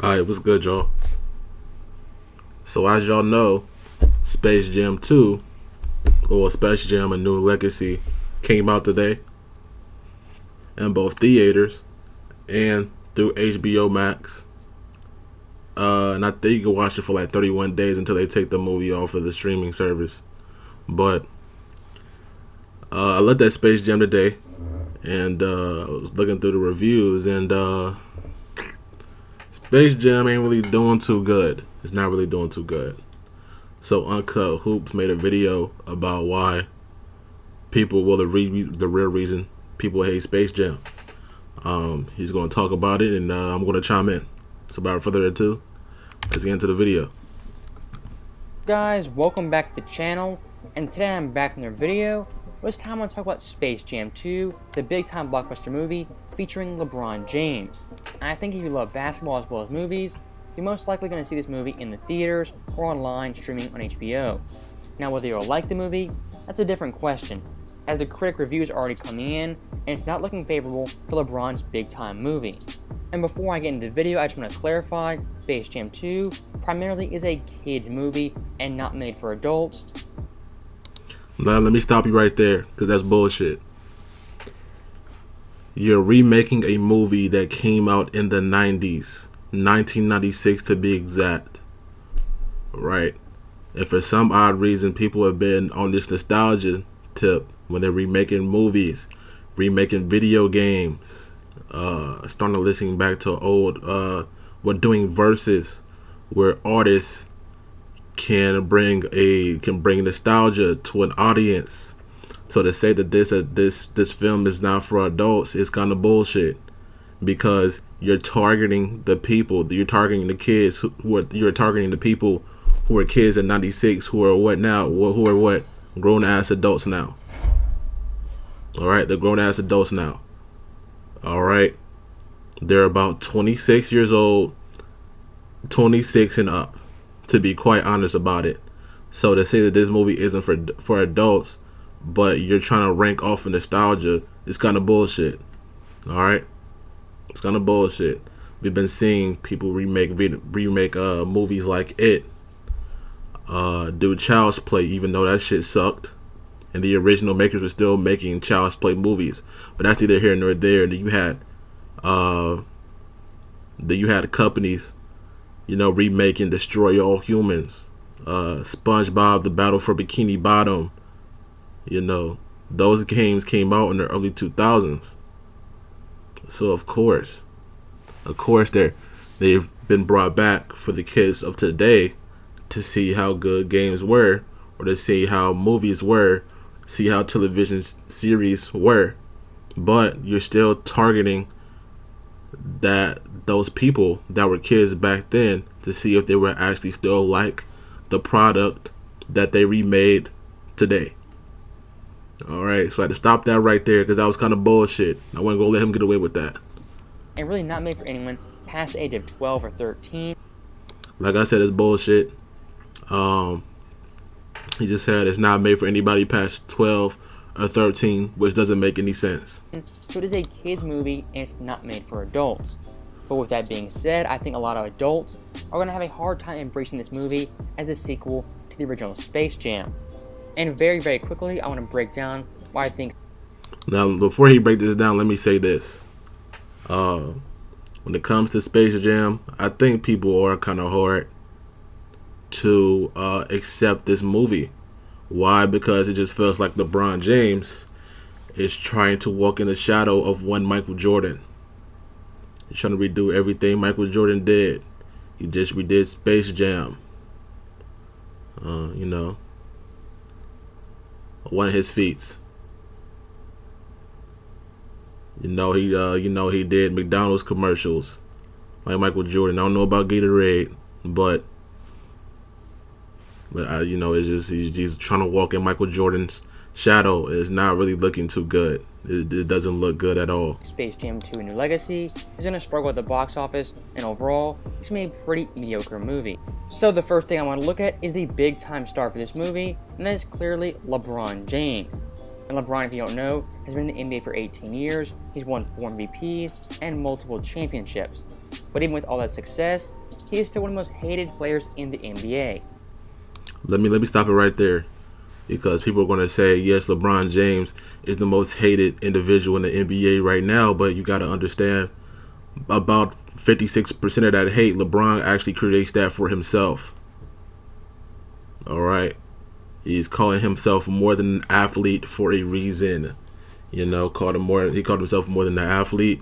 Alright, what's good, y'all? So, as y'all know, Space Jam 2, or Space Jam A New Legacy, came out today in both theaters and through HBO Max. And I think you can watch it for like 31 days until they take the movie off of the streaming service. But I looked at Space Jam today, and I was looking through the reviews, and Space Jam ain't really doing too good. It's not really doing too good. So Uncut Hoops made a video about why people, well, the real reason people hate Space Jam. He's going to talk about it, and I'm going to chime in. So without further ado, let's get into the video. Guys, welcome back to the channel, and today I'm back in another video. This time I'm going to talk about Space Jam 2, the big time blockbuster movie featuring LeBron James. And I think if you love basketball as well as movies, you're most likely going to see this movie in the theaters or online streaming on HBO. Now whether you'll like the movie, that's a different question, as the critic reviews are already coming in, and it's not looking favorable for LeBron's big time movie. And before I get into the video, I just want to clarify, Space Jam 2 primarily is a kids movie and not made for adults. Now let me stop you right there, because that's bullshit. You're remaking a movie that came out in the 90s, 1996 to be exact. Right? And for some odd reason, people have been on this nostalgia tip when they're remaking movies, remaking video games, starting to listen back to old, we're doing verses where artists can bring nostalgia to an audience. So to say that this film is not for adults is kind of bullshit, because you're targeting the people, you're targeting the kids you're targeting the people who are kids in 96 who are grown ass adults now. All right, they're grown ass adults now. All right, they're about 26 years old, 26 and up, to be quite honest about it. So to say that this movie isn't for adults, but you're trying to rank off of nostalgia, it's kind of bullshit. All right, it's kind of bullshit. We've been seeing people remake movies like It, do Child's Play, even though that shit sucked, and the original makers were still making Child's Play movies. But that's neither here nor there. You had companies, remaking Destroy All Humans, SpongeBob: The Battle for Bikini Bottom. Those games came out in the early 2000s. So of course they've been brought back for the kids of today to see how good games were, or to see how movies were, see how television series were. But you're still targeting those people that were kids back then to see if they were actually still like the product that they remade today. Alright, so I had to stop that right there, because that was kind of bullshit. I wasn't going to let him get away with that. And really not made for anyone past the age of 12 or 13. Like I said, it's bullshit. He just said it's not made for anybody past 12 or 13, which doesn't make any sense. So it is a kids movie and it's not made for adults. But with that being said, I think a lot of adults are going to have a hard time embracing this movie as the sequel to the original Space Jam. And very, very quickly, I want to break down why I think. Now, before he breaks this down, let me say this. When it comes to Space Jam, I think people are kind of hard to accept this movie. Why? Because it just feels like LeBron James is trying to walk in the shadow of one Michael Jordan. He's trying to redo everything Michael Jordan did. He just redid Space Jam. One of his feats. He did McDonald's commercials like Michael Jordan. I don't know about Gatorade, but it's just he's trying to walk in Michael Jordan's shadow. It's not really looking too good. It doesn't look good at all. Space Jam 2: A New Legacy is going to struggle at the box office, and overall, it's going to be a pretty mediocre movie. So the first thing I want to look at is the big time star for this movie, and that is clearly LeBron James. And LeBron, if you don't know, has been in the NBA for 18 years. He's won 4 MVPs and multiple championships. But even with all that success, he is still one of the most hated players in the NBA. Let me stop it right there, because people are going to say, yes, LeBron James is the most hated individual in the NBA right now, but you got to understand, about 56% of that hate, LeBron actually creates that for himself. All right, he's calling himself more than an athlete for a reason. He called himself more than an athlete.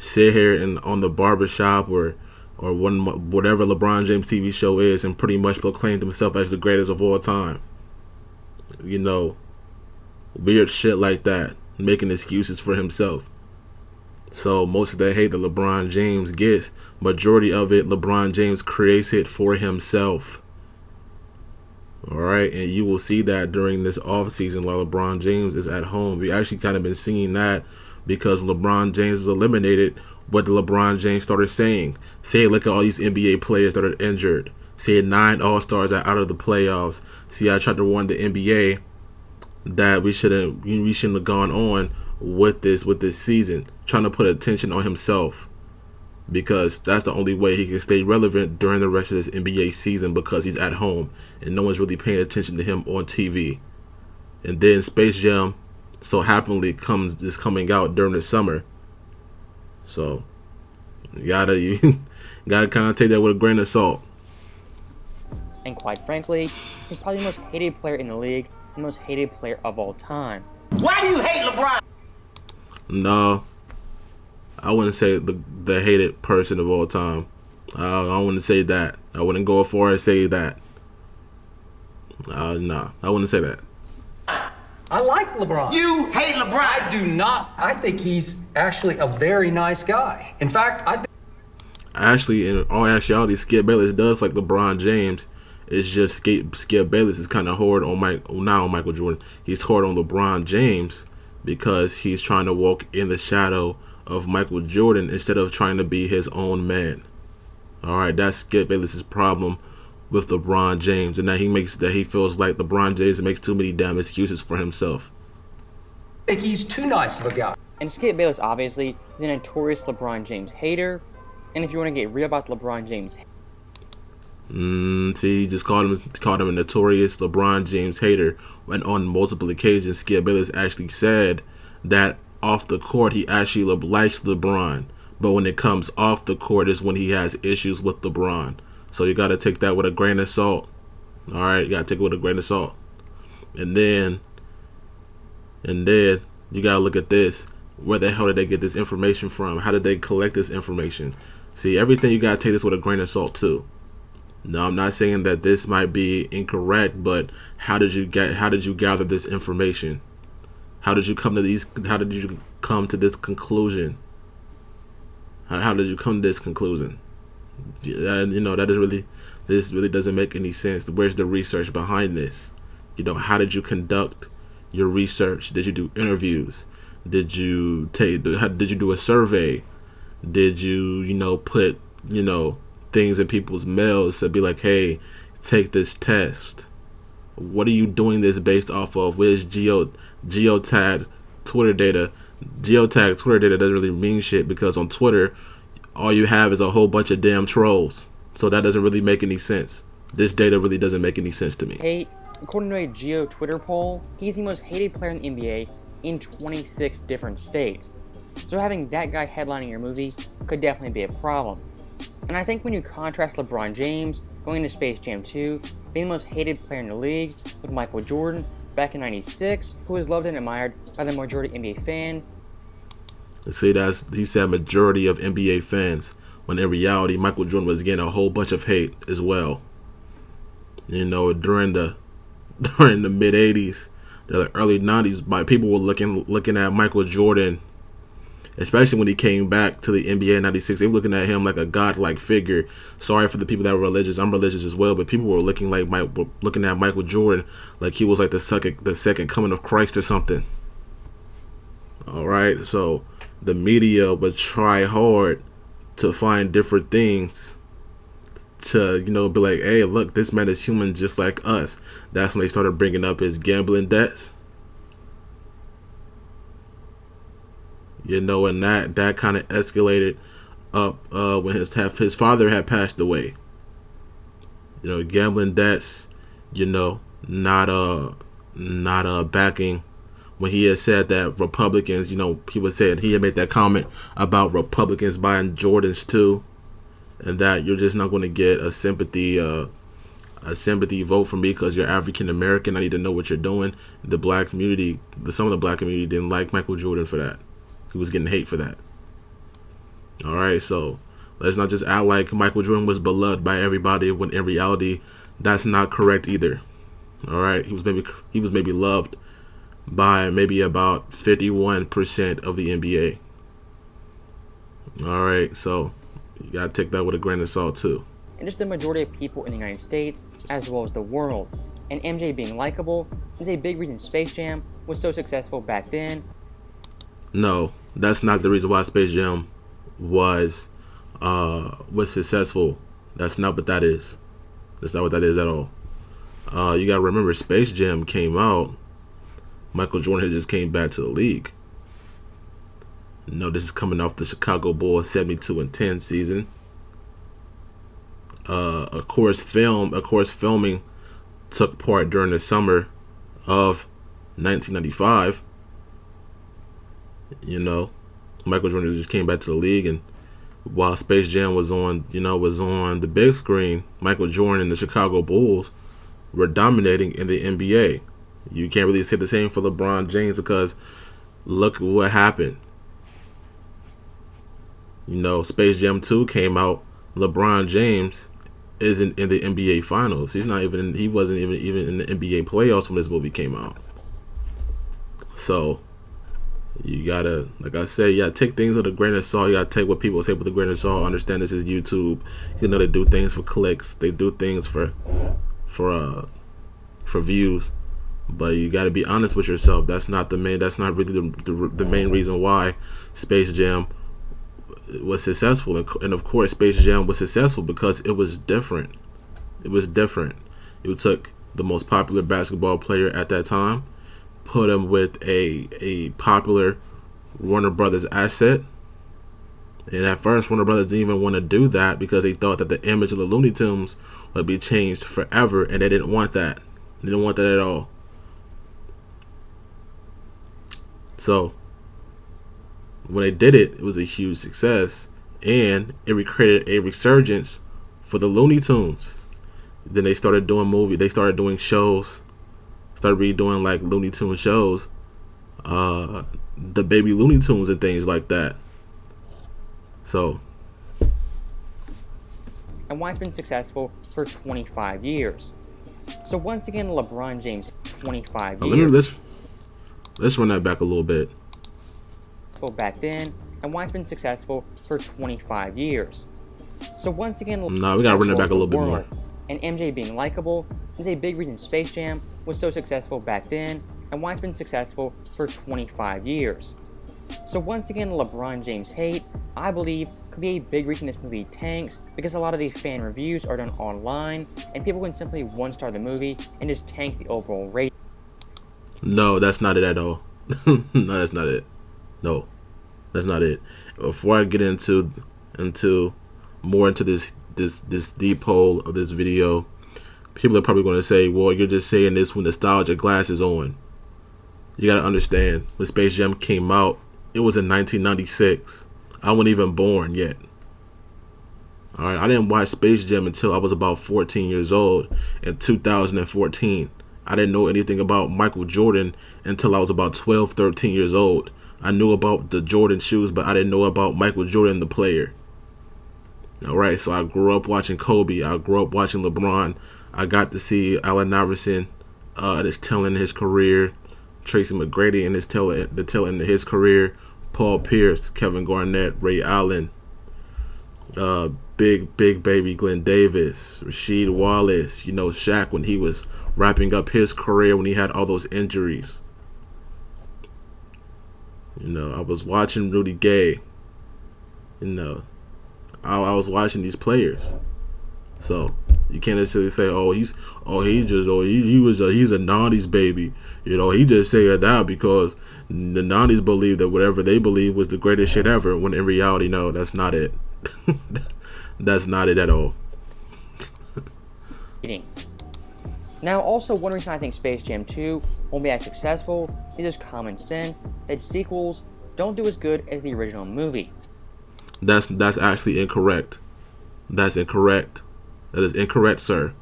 Sit here and on the barbershop or whatever LeBron James TV show is, and pretty much proclaimed himself as the greatest of all time. Weird shit like that, making excuses for himself. So most of the hate that LeBron James gets, majority of it, LeBron James creates it for himself. Alright, and you will see that during this off season while LeBron James is at home. We actually kind of been seeing that because LeBron James was eliminated. What did LeBron James started saying? Say, look at all these NBA players that are injured. Say 9 All-Stars are out of the playoffs. See, I tried to warn the NBA that we shouldn't have gone on with this season, trying to put attention on himself, because that's the only way he can stay relevant during the rest of this NBA season, because he's at home and no one's really paying attention to him on TV. And then Space Jam so happily is coming out during the summer, so you gotta kind of take that with a grain of salt. And quite frankly, he's probably the most hated player in the league, the most hated player of all time. Why do you hate LeBron? No, I wouldn't say the hated person of all time. I wouldn't say that. I wouldn't go as far as say that. No, I wouldn't say that. I like LeBron. You hate LeBron. I do not. I think he's actually a very nice guy. In fact, Actually, in all actuality, Skip Bayless does like LeBron James. It's just Skip Bayless is kind of hard on Michael Jordan. He's hard on LeBron James because he's trying to walk in the shadow of Michael Jordan instead of trying to be his own man. All right, that's Skip Bayless's problem with LeBron James, and that he feels like LeBron James makes too many damn excuses for himself. I think he's too nice of a guy. And Skip Bayless obviously is a notorious LeBron James hater. And if you want to get real about LeBron James, see, he just called him a notorious LeBron James hater, when on multiple occasions Skip Bayless actually said that off the court he actually likes LeBron, but when it comes off the court is when he has issues with LeBron. So you got to take that with a grain of salt. All right, you got to take it with a grain of salt. And then you got to look at this. Where the hell did they get this information from? How did they collect this information? See, everything you got to take this with a grain of salt too. No, I'm not saying that this might be incorrect, but how did you gather this information? How did you come to this conclusion? How did you come to this conclusion? This really doesn't make any sense. Where's the research behind this? How did you conduct your research? Did you do interviews? Did you do a survey? Did you put things in people's mails to be like, hey, take this test? What are you doing this based off of? Where's geotag Twitter data? Geotag Twitter data doesn't really mean shit, because on Twitter all you have is a whole bunch of damn trolls. So that doesn't really make any sense. This data really doesn't make any sense to me. According to a Geo Twitter poll, he's the most hated player in the NBA in 26 different states. So having that guy headlining your movie could definitely be a problem. And I think when you contrast LeBron James going into Space Jam 2, being the most hated player in the league, with Michael Jordan back in '96, who was loved and admired by the majority of NBA fans. See, he said majority of NBA fans, when in reality Michael Jordan was getting a whole bunch of hate as well. During the mid '80s, the early '90s, people were looking at Michael Jordan, especially when he came back to the NBA in '96. They were looking at him like a godlike figure. Sorry for the people that were religious. I'm religious as well, but people were looking at Michael Jordan like he was like the second coming of Christ or something. All right, so the media would try hard to find different things to be like, hey, look, this man is human just like us. That's when they started bringing up his gambling debts. And that kind of escalated up when his father had passed away. You know, gambling debts. You know, not backing. When he had said that Republicans, you know, people said he had made that comment about Republicans buying Jordans too, and that you're just not going to get a sympathy vote from me because you're African American. I need to know what you're doing. The black community, some of the black community didn't like Michael Jordan for that. He was getting hate for that. All right, so let's not just act like Michael Jordan was beloved by everybody when in reality that's not correct either. All right, he was maybe loved by maybe about 51% of the NBA. All right, so you gotta take that with a grain of salt too. And just the majority of people in the United States, as well as the world. And MJ being likable is a big reason Space Jam was so successful back then. No, that's not the reason why Space Jam was successful. That's not what that is. That's not what that is at all. You gotta remember, Space Jam came out. Michael Jordan had just came back to the league. No, this is coming off the Chicago Bulls 72-10 season. Of course, filming took part during the summer of 1995. You know, Michael Jordan just came back to the league, and while Space Jam was on the big screen, Michael Jordan and the Chicago Bulls were dominating in the NBA. You can't really say the same for LeBron James because look what happened. You know, Space Jam 2 came out. LeBron James isn't in the NBA Finals. He wasn't even in the NBA playoffs when this movie came out. So you gotta, like I said, you gotta take things with a grain of salt. You gotta take what people say with a grain of salt. Understand this is YouTube. You know, they do things for clicks. They do things for views. But you got to be honest with yourself. That's not really the main reason why Space Jam was successful. And of course, Space Jam was successful because it was different. It was different. You took the most popular basketball player at that time, put him with a popular Warner Brothers asset. And at first, Warner Brothers didn't even want to do that because they thought that the image of the Looney Tunes would be changed forever, and they didn't want that. They didn't want that at all. So when they did it, it was a huge success, and it created a resurgence for the Looney Tunes. Then they started doing shows, started redoing like Looney Tunes shows, the Baby Looney Tunes and things like that. So, And why it's been successful for 25 years. So once again, LeBron James, 25 years. Let's run that back a little bit. Back then, and why it's been successful for 25 years. So once again, we gotta run it back a little bit more. And MJ being likable is a big reason Space Jam was so successful back then, and why it's been successful for 25 years. So once again, LeBron James hate, I believe, could be a big reason this movie tanks, because a lot of these fan reviews are done online, and people can simply one-star the movie and just tank the overall rating. No, that's not it at all. No, that's not it. No, that's not it. Before I get into this deep hole of this video, people are probably going to say, well, you're just saying this with nostalgia glasses on. You got to understand, when Space Jam came out, it was in 1996. I wasn't even born yet. All right, I didn't watch Space Jam until I was about 14 years old in 2014. I didn't know anything about Michael Jordan until I was about 12, 13 years old. I knew about the Jordan shoes, but I didn't know about Michael Jordan, the player. All right, so I grew up watching Kobe. I grew up watching LeBron. I got to see Allen Iverson at his tail end of his career, Tracy McGrady in the tail end of his career, Paul Pierce, Kevin Garnett, Ray Allen, big baby Glenn Davis, Rasheed Wallace, you know, Shaq when he was wrapping up his career when he had all those injuries. You know, I was watching Rudy Gay. You know, I was watching these players. So you can't necessarily say, he's a 90s baby. You know, he just said that because the 90s believed that whatever they believed was the greatest shit ever, when in reality, no, that's not it. That's not it at all. Now, also one reason I think Space Jam 2 won't be as successful is just common sense that sequels don't do as good as the original movie. That's actually incorrect. That's incorrect. That is incorrect, sir.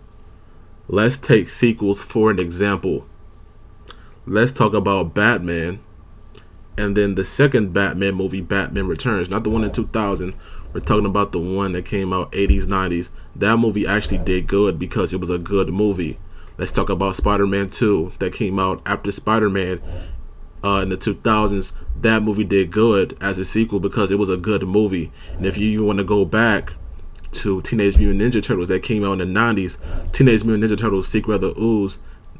Let's take sequels for an example. Let's talk about Batman, and then the second Batman movie, Batman Returns, not the one in 2000. We're talking about the one that came out 80s, 90s. That movie actually did good because it was a good movie. Let's talk about Spider-Man 2 that came out after Spider-Man in the 2000s. That movie did good as a sequel because it was a good movie. And if you want to go back to Teenage Mutant Ninja Turtles that came out in the 90s, Teenage Mutant Ninja Turtles Secret of the Ooze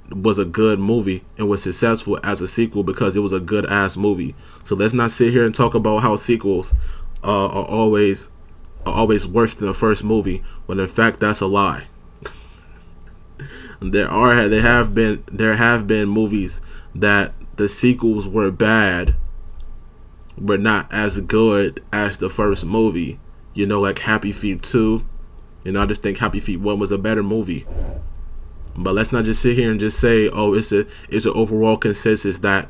was a good movie and was successful as a sequel because it was a good ass movie. So let's not sit here and talk about how sequels are always worse than the first movie when in fact that's a lie. There have been movies that the sequels were bad but not as good as the first movie. You know, like Happy Feet 2. You know, I just think Happy Feet 1 was a better movie. But let's not just sit here and just say, oh, it's an overall consensus that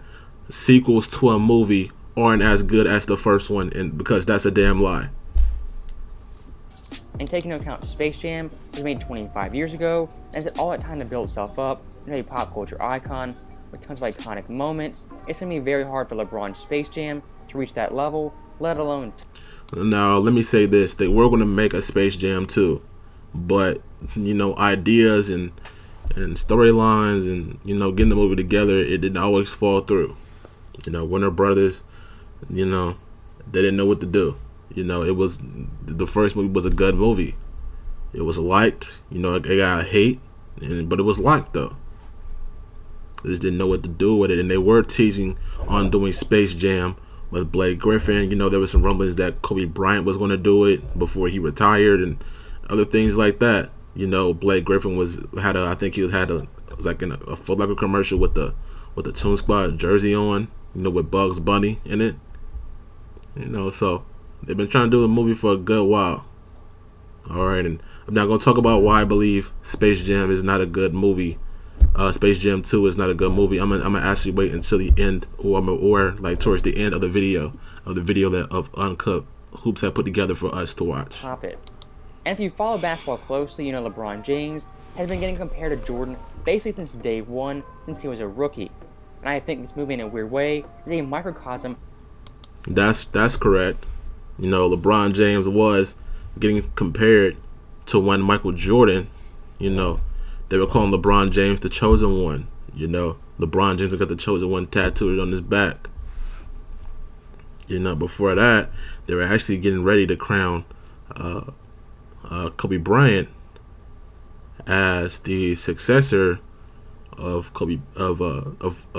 sequels to a movie aren't as good as the first one, and because that's a damn lie. And taking into account Space Jam was made 25 years ago, and it's all that time to build itself up into a pop culture icon with tons of iconic moments. It's going to be very hard for LeBron's Space Jam to reach that level, let alone... Now, let me say this, that we're going to make a Space Jam 2, but, you know, ideas and storylines and, you know, getting the movie together, it didn't always fall through. You know, Warner Brothers, you know, they didn't know what to do. You know, the first movie was a good movie. It was liked, you know, it got hate, but it was liked though. They just didn't know what to do with it, and they were teasing on doing Space Jam with Blake Griffin. You know, there was some rumblings that Kobe Bryant was going to do it before he retired and other things like that. You know, Blake Griffin was like in a Foot Locker commercial with the Toon Squad jersey on, you know, with Bugs Bunny in it. You know, so they've been trying to do the movie for a good while. All right, and I'm not gonna talk about why I believe Space Jam is not a good movie. Space Jam 2 is not a good movie. I'm gonna actually wait until the end, or like towards the end of the video that of Uncut Hoops have put together for us to watch. Top it. And if you follow basketball closely, you know LeBron James has been getting compared to Jordan basically since day one, since he was a rookie. And I think this movie, in a weird way, is a microcosm. That's correct. You know, LeBron James was getting compared to when Michael Jordan, you know, they were calling LeBron James the chosen one. You know, LeBron James got the chosen one tattooed on his back. You know, before that, they were actually getting ready to crown Kobe Bryant as the successor of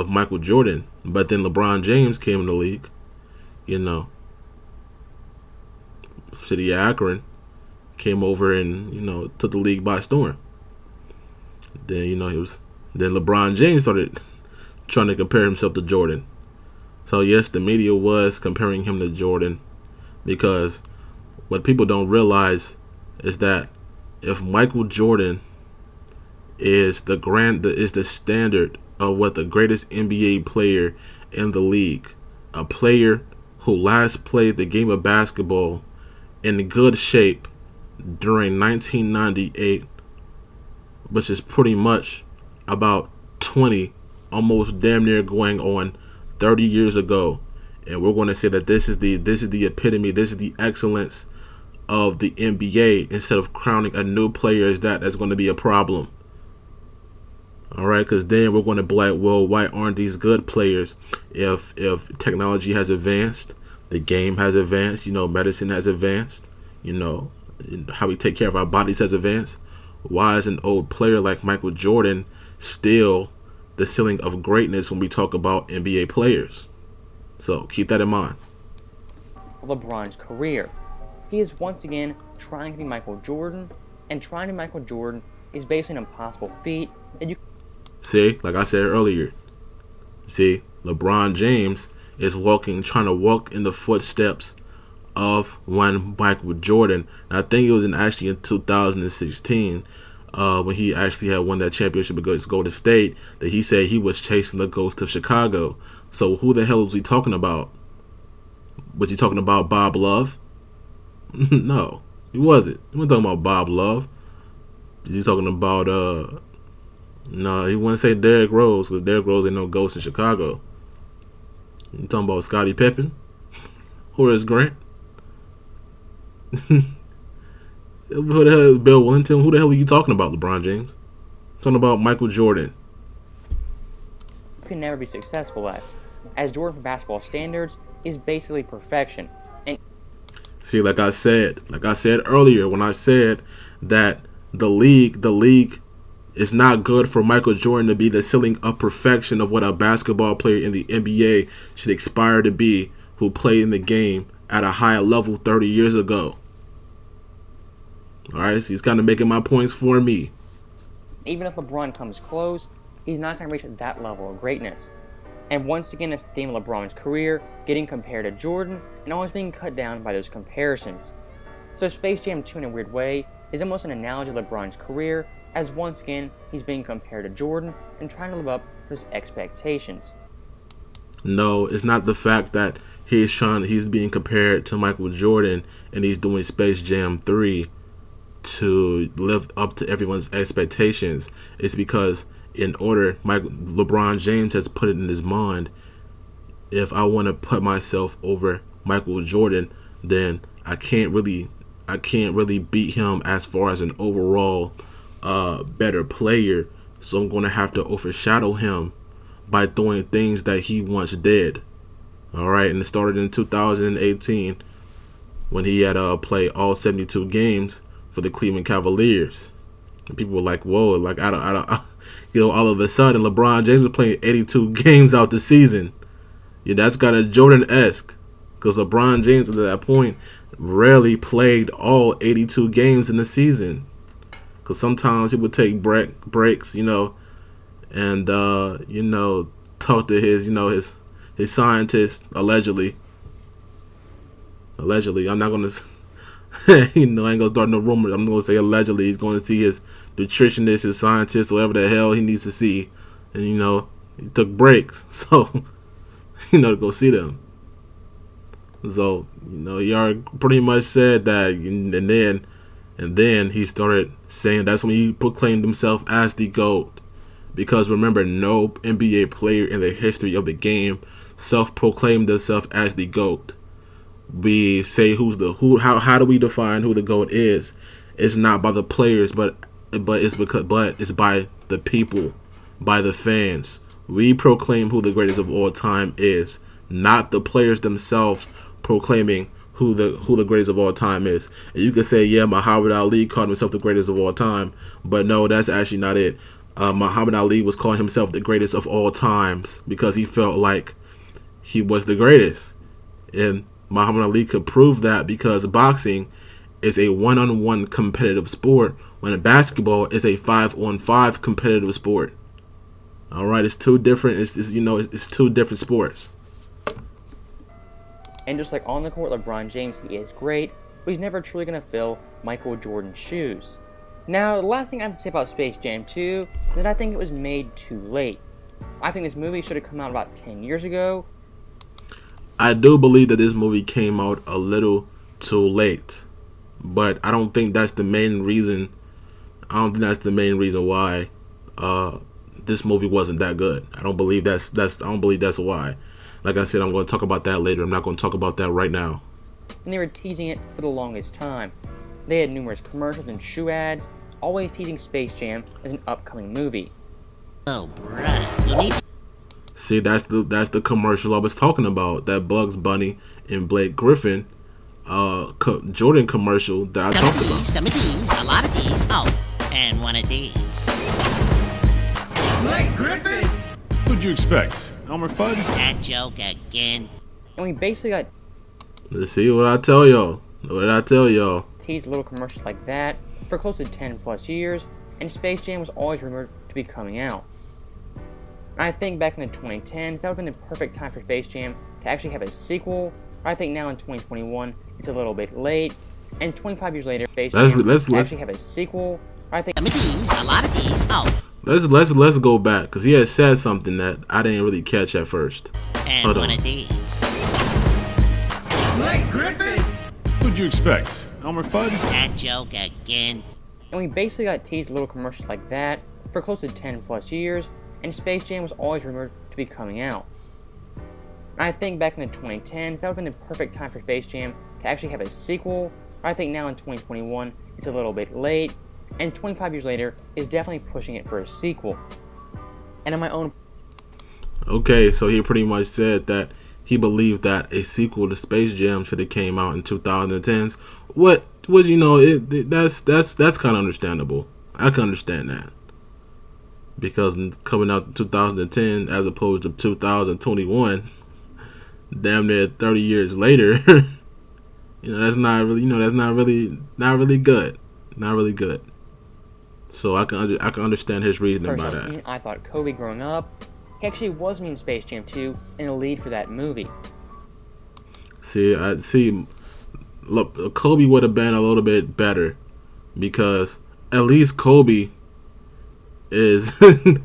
Michael Jordan. But then LeBron James came in the league. You know, city of Akron, came over and, you know, took the league by storm. Then, you know, then LeBron James started trying to compare himself to Jordan. So yes, the media was comparing him to Jordan, because what people don't realize is that if Michael Jordan is the standard of what the greatest NBA player in the league, a player who last played the game of basketball in good shape during 1998, which is pretty much about 20, almost damn near going on 30 years ago, and we're going to say that this is the epitome, this is the excellence of the NBA, instead of crowning a new player as that's going to be a problem. All right, because then we're going to be like, well, why aren't these good players? If technology has advanced, the game has advanced, you know, medicine has advanced, you know, how we take care of our bodies has advanced. Why is an old player like Michael Jordan still the ceiling of greatness when we talk about NBA players? So keep that in mind. LeBron's career. He is once again trying to be Michael Jordan, and trying to be Michael Jordan is basically an impossible feat. And you see, like I said earlier, see, LeBron James is trying to walk in the footsteps of one Michael Jordan. And I think it was actually in 2016 when he actually had won that championship against Golden State that he said he was chasing the ghost of Chicago. So who the hell was he talking about? Was he talking about Bob Love? No, he wasn't. He wasn't talking about Bob Love. He's talking about no, he wouldn't say Derrick Rose because Derrick Rose ain't no ghost in Chicago. You talking about Scottie Pippen? Horace Grant? Who the hell is Bill Wellington? Who the hell are you talking about, LeBron James? Talking about Michael Jordan. You can never be successful at, as Jordan for basketball standards is basically perfection. And see, like I said earlier when I said that the league is not good for Michael Jordan to be the ceiling of perfection of what a basketball player in the NBA should aspire to be, who played in the game at a high level 30 years ago. All right, so he's kind of making my points for me. even if LeBron comes close, he's not going to reach that level of greatness. And once again, that's the theme of LeBron's career, getting compared to Jordan and always being cut down by those comparisons. So Space Jam 2 in a weird way is almost an analogy of LeBron's career, as once again, he's being compared to Jordan and trying to live up to his expectations. No, it's not the fact that he's being compared to Michael Jordan and he's doing Space Jam 3 to live up to everyone's expectations. It's because LeBron James has put it in his mind, if I want to put myself over Michael Jordan, then I can't really beat him as far as an overall better player. So I'm going to have to overshadow him by doing things that he once did. All right, and it started in 2018 when he had played all 72 games for the Cleveland Cavaliers. And people were like, "Whoa!" Like I don't, all of a sudden, LeBron James was playing 82 games out the season. Yeah, that's kind of Jordan-esque, because LeBron James at that point rarely played all 82 games in the season. Because sometimes he would take breaks, and talk to his scientist, allegedly. I'm not gonna I ain't gonna start no rumors. I'm gonna say allegedly he's going to see his nutritionist, his scientist, whatever the hell he needs to see, and he took breaks, so to go see them. So he already pretty much said that, and then he started saying that's when he proclaimed himself as the GOAT. Because remember, no NBA player in the history of the game self-proclaimed themselves as the GOAT. We say how do we define who the GOAT is? It's not by the players, but it's by the people, by the fans. We proclaim who the greatest of all time is, not the players themselves proclaiming who the greatest of all time is. And you could say, yeah, Muhammad Ali called himself the greatest of all time, but no, that's actually not it. Muhammad Ali was calling himself the greatest of all times because he felt like he was the greatest. And Muhammad Ali could prove that because boxing is a one-on-one competitive sport, when basketball is a 5-on-5 competitive sport. All right, it's two different. It's two different sports. And just like on the court, LeBron James, he is great, but he's never truly going to fill Michael Jordan's shoes. Now, the last thing I have to say about Space Jam 2 is that I think it was made too late. I think this movie should have come out about 10 years ago. I do believe that this movie came out a little too late, but I don't think that's the main reason. I don't think that's the main reason why this movie wasn't that good. I don't believe that's why. Like I said, I'm going to talk about that later. I'm not going to talk about that right now. And they were teasing it for the longest time. They had numerous commercials and shoe ads, always teasing Space Jam as an upcoming movie. Oh, brother, you need to... See, that's the commercial I was talking about. That Bugs Bunny and Blake Griffin Jordan commercial that I talked about. Some of these, a lot of these. Oh, and one of these. Blake Griffin? What'd you expect? Elmer Fudd? That joke again. And we basically got Let's see what I tell y'all. What did I tell y'all? teased little commercials like that for close to 10 plus years, and Space Jam was always rumored to be coming out. And I think back in the 2010s, that would have been the perfect time for Space Jam to actually have a sequel, or I think now in 2021 it's a little bit late, and 25 years later, Space Let's Jam let's actually have a sequel. I think Some of these, a lot of these. Oh, let's go back because he had said something that I didn't really catch at first. and Hold one on. of these. What'd you expect? Elmer Fudd? That joke again. and we basically got teased little commercials like that for close to 10 plus years, and Space Jam was always rumored to be coming out. And I think back in the 2010s, that would have been the perfect time for Space Jam to actually have a sequel. I think now in 2021, it's a little bit late, and 25 years later is definitely pushing it for a sequel. And in my own Okay, so he pretty much said that he believed that a sequel to Space Jam should have came out in 2010s. What was, you know, that's kind of understandable. I can understand that, because coming out in 2010 as opposed to 2021, damn near 30 years later, you know, that's not really, not really good, not really good. So I can understand his reasoning by personal that. opinion, I thought Kobe growing up, he actually was in Space Jam 2 and a lead for that movie. Look, Kobe would have been a little bit better, because at least Kobe is is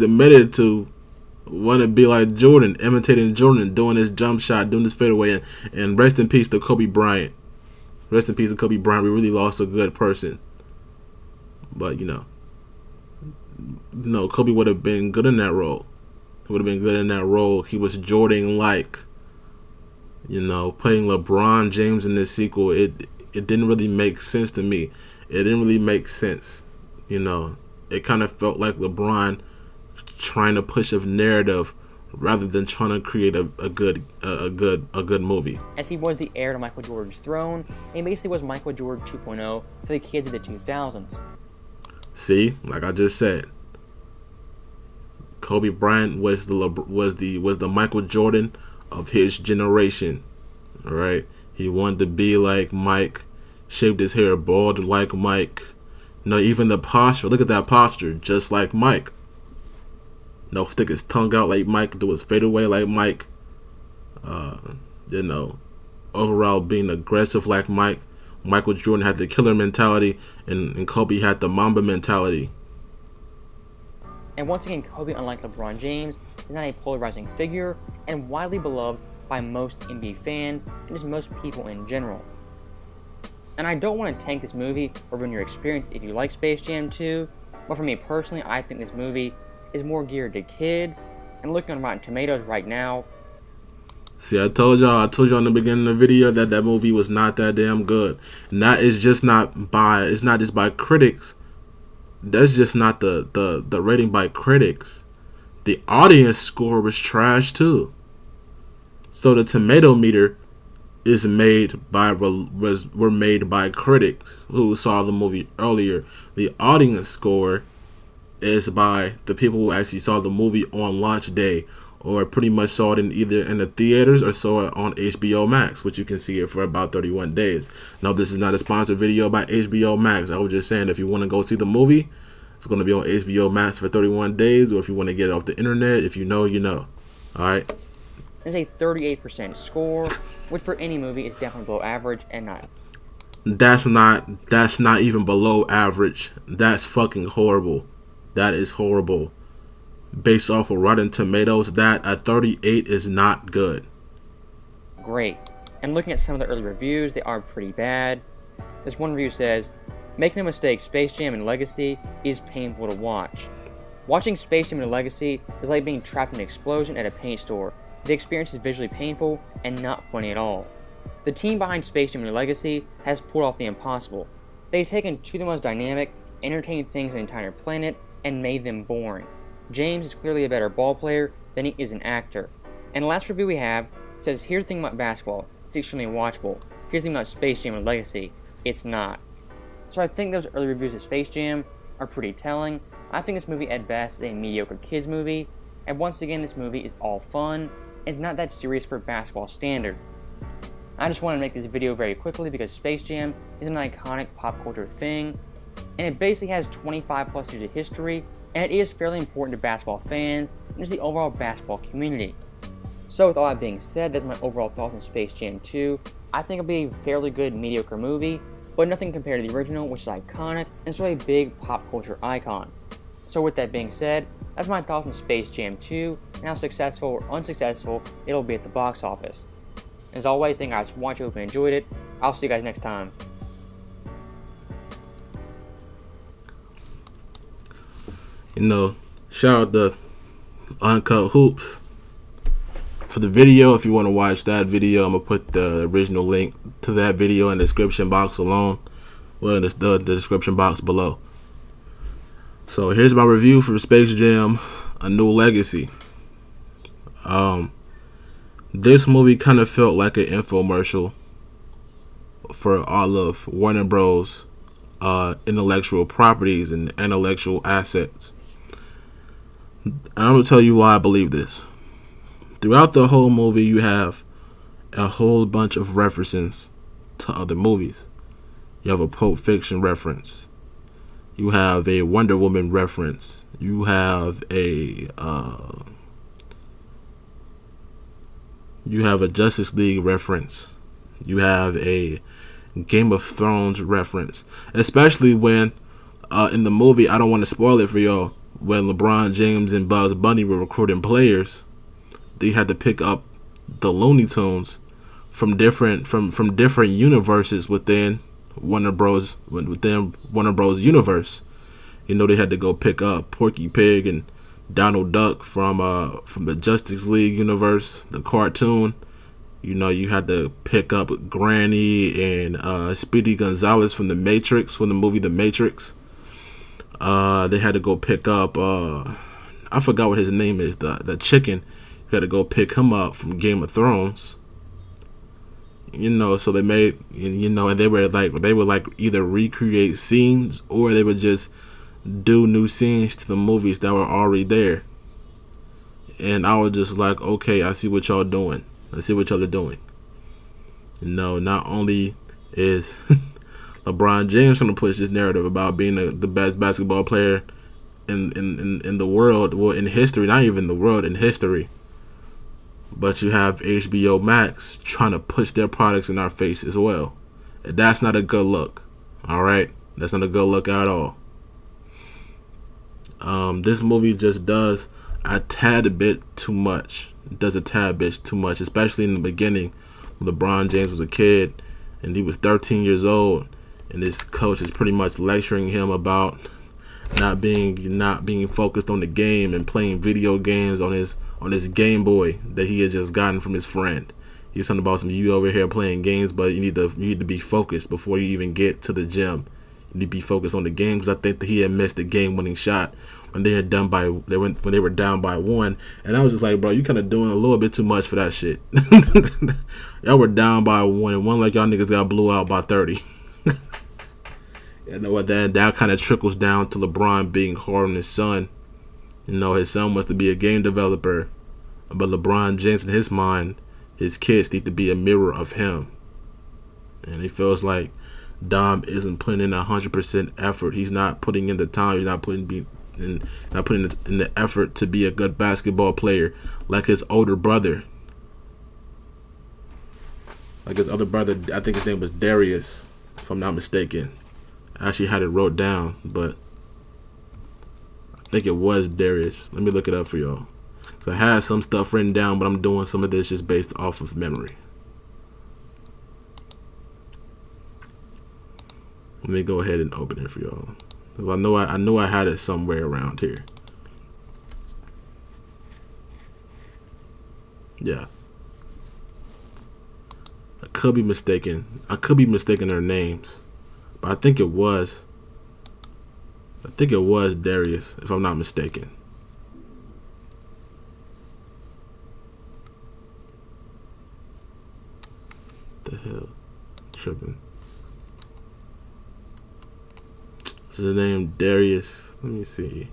admitted to want to be like Jordan, imitating Jordan, doing his jump shot, doing his fadeaway, and rest in peace to Kobe Bryant. Rest in peace to Kobe Bryant. We really lost a good person, but Kobe would have been good in that role. He would have been good in that role. He was Jordan-like. Playing LeBron James in this sequel, it didn't really make sense to me. It didn't really make sense. It kind of felt like LeBron trying to push a narrative rather than trying to create a good movie. As he was the heir to Michael Jordan's throne, and he basically was Michael Jordan 2.0 for the kids of the 2000s. See, like I just said, Kobe Bryant was the Michael Jordan of his generation. All right, he wanted to be like Mike, shaved his hair bald like Mike. Even the posture. Look at that posture, just like Mike. Stick his tongue out like Mike, do his fadeaway like Mike. Overall being aggressive like Mike. Michael Jordan had the killer mentality, and Kobe had the Mamba mentality. And once again, Kobe, unlike LeBron James, is not a polarizing figure and widely beloved by most NBA fans and just most people in general. And I don't want to tank this movie or ruin your experience if you like Space Jam 2, but for me personally, I think this movie is more geared to kids, and looking on Rotten Tomatoes right now. See, I told y'all in the beginning of the video that movie was not that damn good. And that is just it's not just by critics. That's just not the rating by critics. The audience score was trash too. So the tomato meter is made by critics who saw the movie earlier. The audience score is by the people who actually saw the movie on launch day, or pretty much saw it either in the theaters or saw it on HBO Max, which you can see it for about 31 days. Now, this is not a sponsored video by HBO Max. I was just saying, if you want to go see the movie, it's going to be on HBO Max for 31 days, or if you want to get it off the internet, if you know, you know. All right? It's a 38% score, which for any movie is definitely below average and not. That's not even below average. That's fucking horrible. That is horrible. Based off of Rotten Tomatoes, that at 38 is not good. Great. And looking at some of the early reviews, they are pretty bad. This one review says, "Make no mistake, Space Jam and Legacy is painful to watch. Watching Space Jam and Legacy is like being trapped in an explosion at a paint store. The experience is visually painful and not funny at all. The team behind Space Jam and Legacy has pulled off the impossible. They've taken two of the most dynamic, entertaining things on the entire planet and made them boring. James is clearly a better ball player than he is an actor." And the last review we have says, "Here's the thing about basketball. It's extremely watchable. Here's the thing about Space Jam and Legacy. It's not." So I think those early reviews of Space Jam are pretty telling. I think this movie at best is a mediocre kids movie. And once again, this movie is all fun. It's not that serious for basketball standard. I just want to make this video very quickly because Space Jam is an iconic pop culture thing. And it basically has 25 plus years of history. And it is fairly important to basketball fans and just the overall basketball community. So with all that being said, that's my overall thoughts on Space Jam 2. I think it'll be a fairly good, mediocre movie, but nothing compared to the original, which is iconic and still a big pop culture icon. So with that being said, that's my thoughts on Space Jam 2 and how successful or unsuccessful it'll be at the box office. As always, thank you guys for watching. Hope you enjoyed it. I'll see you guys next time. You know, shout out to Uncut Hoops for the video. If you want to watch that video, I'm gonna put the original link to that video in the description box alone. Well, in the description box below. So here's my review for Space Jam: A New Legacy. This movie kind of felt like an infomercial for all of Warner Bros. Intellectual properties and intellectual assets. I'm gonna tell you why I believe this. Throughout the whole movie, you have a whole bunch of references to other movies. You have a Pulp Fiction reference. You have a Wonder Woman reference. You have a Justice League reference. You have a Game of Thrones reference. Especially when in the movie, I don't want to spoil it for y'all, when LeBron James and Bugs Bunny were recruiting players, they had to pick up the Looney Tunes from different universes within Warner Bros. Universe. You know, they had to go pick up Porky Pig and Donald Duck from the Justice League universe, the cartoon. You know, you had to pick up Granny and Speedy Gonzalez from the Matrix, from the movie The Matrix. They had to go pick up I forgot what his name is, the chicken. You had to go pick him up from Game of Thrones. You know, so they made, you know, and they would like either recreate scenes or they would just do new scenes to the movies that were already there. And I was just like, okay, I see what y'all doing. I see what y'all are doing. You know, not only is LeBron James trying to push this narrative about being the best basketball player in the world, well, in history, not even the world, in history. But you have HBO Max trying to push their products in our face as well. And that's not a good look. All right? That's not a good look at all. This movie just does a tad bit too much. It does a tad bit too much, especially in the beginning when LeBron James was a kid and he was 13 years old. And this coach is pretty much lecturing him about not being focused on the game and playing video games on his Game Boy that he had just gotten from his friend. He was talking about you over here playing games, but you need to be focused before you even get to the gym. You need to be focused on the game, because I think that he had missed the game-winning shot when they were down by 1, and I was just like, bro, you kind of doing a little bit too much for that shit. Y'all were down by 1, and one like y'all niggas got blew out by 30. You know what? That kind of trickles down to LeBron being hard on his son. You know, his son wants to be a game developer, but LeBron James, in his mind, his kids need to be a mirror of him. And he feels like Dom isn't putting in 100% effort. He's not putting in the time. He's not putting in the effort to be a good basketball player, like his older brother. Like his other brother, I think his name was Darius, if I'm not mistaken. I actually had it wrote down, but I think it was Darius. Let me look it up for y'all. So I had some stuff written down, but I'm doing some of this just based off of memory. Let me go ahead and open it for y'all. I know I had it somewhere around here. Yeah. I could be mistaken. Their names. But I think it was Darius, if I'm not mistaken. The hell? Tripping. What's his name? Darius. Let me see.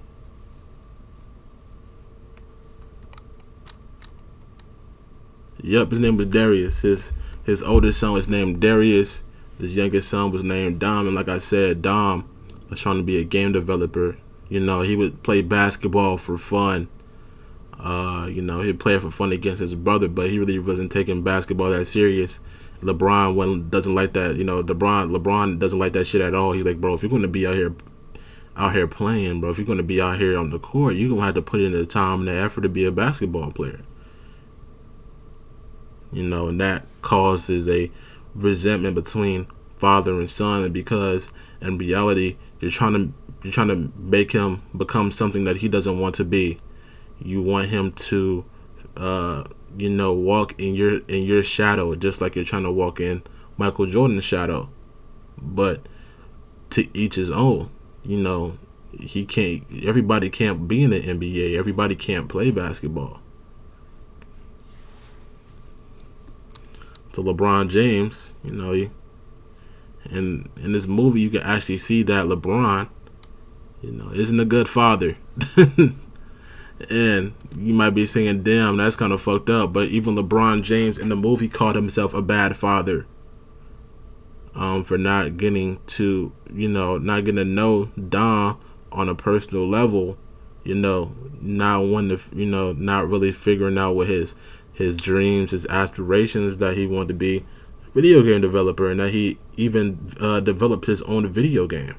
Yep, his name was Darius. His oldest son was named Darius. His youngest son was named Dom, and like I said, Dom was trying to be a game developer. You know, he would play basketball for fun. You know, he played for fun against his brother, but he really wasn't taking basketball that serious. LeBron doesn't like that. You know, LeBron doesn't like that shit at all. He's like, bro, if you're gonna be out here playing, bro, if you're gonna be out here on the court, you're gonna have to put in the time and the effort to be a basketball player. You know, and that causes a resentment between father and son, and because in reality you're trying to make him become something that he doesn't want to be. You want him to you know, walk in your shadow, just like you're trying to walk in Michael Jordan's shadow. But to each his own. You know, everybody can't be in the NBA. Everybody can't play basketball. So LeBron James, you know, in this movie you can actually see that LeBron, you know, isn't a good father. And you might be saying, damn, that's kind of fucked up. But even LeBron James in the movie called himself a bad father, for not getting to know Dom on a personal level, you know, not wanting to, you know, not really figuring out what his dreams, his aspirations, that he wanted to be a video game developer, and that he even developed his own video game.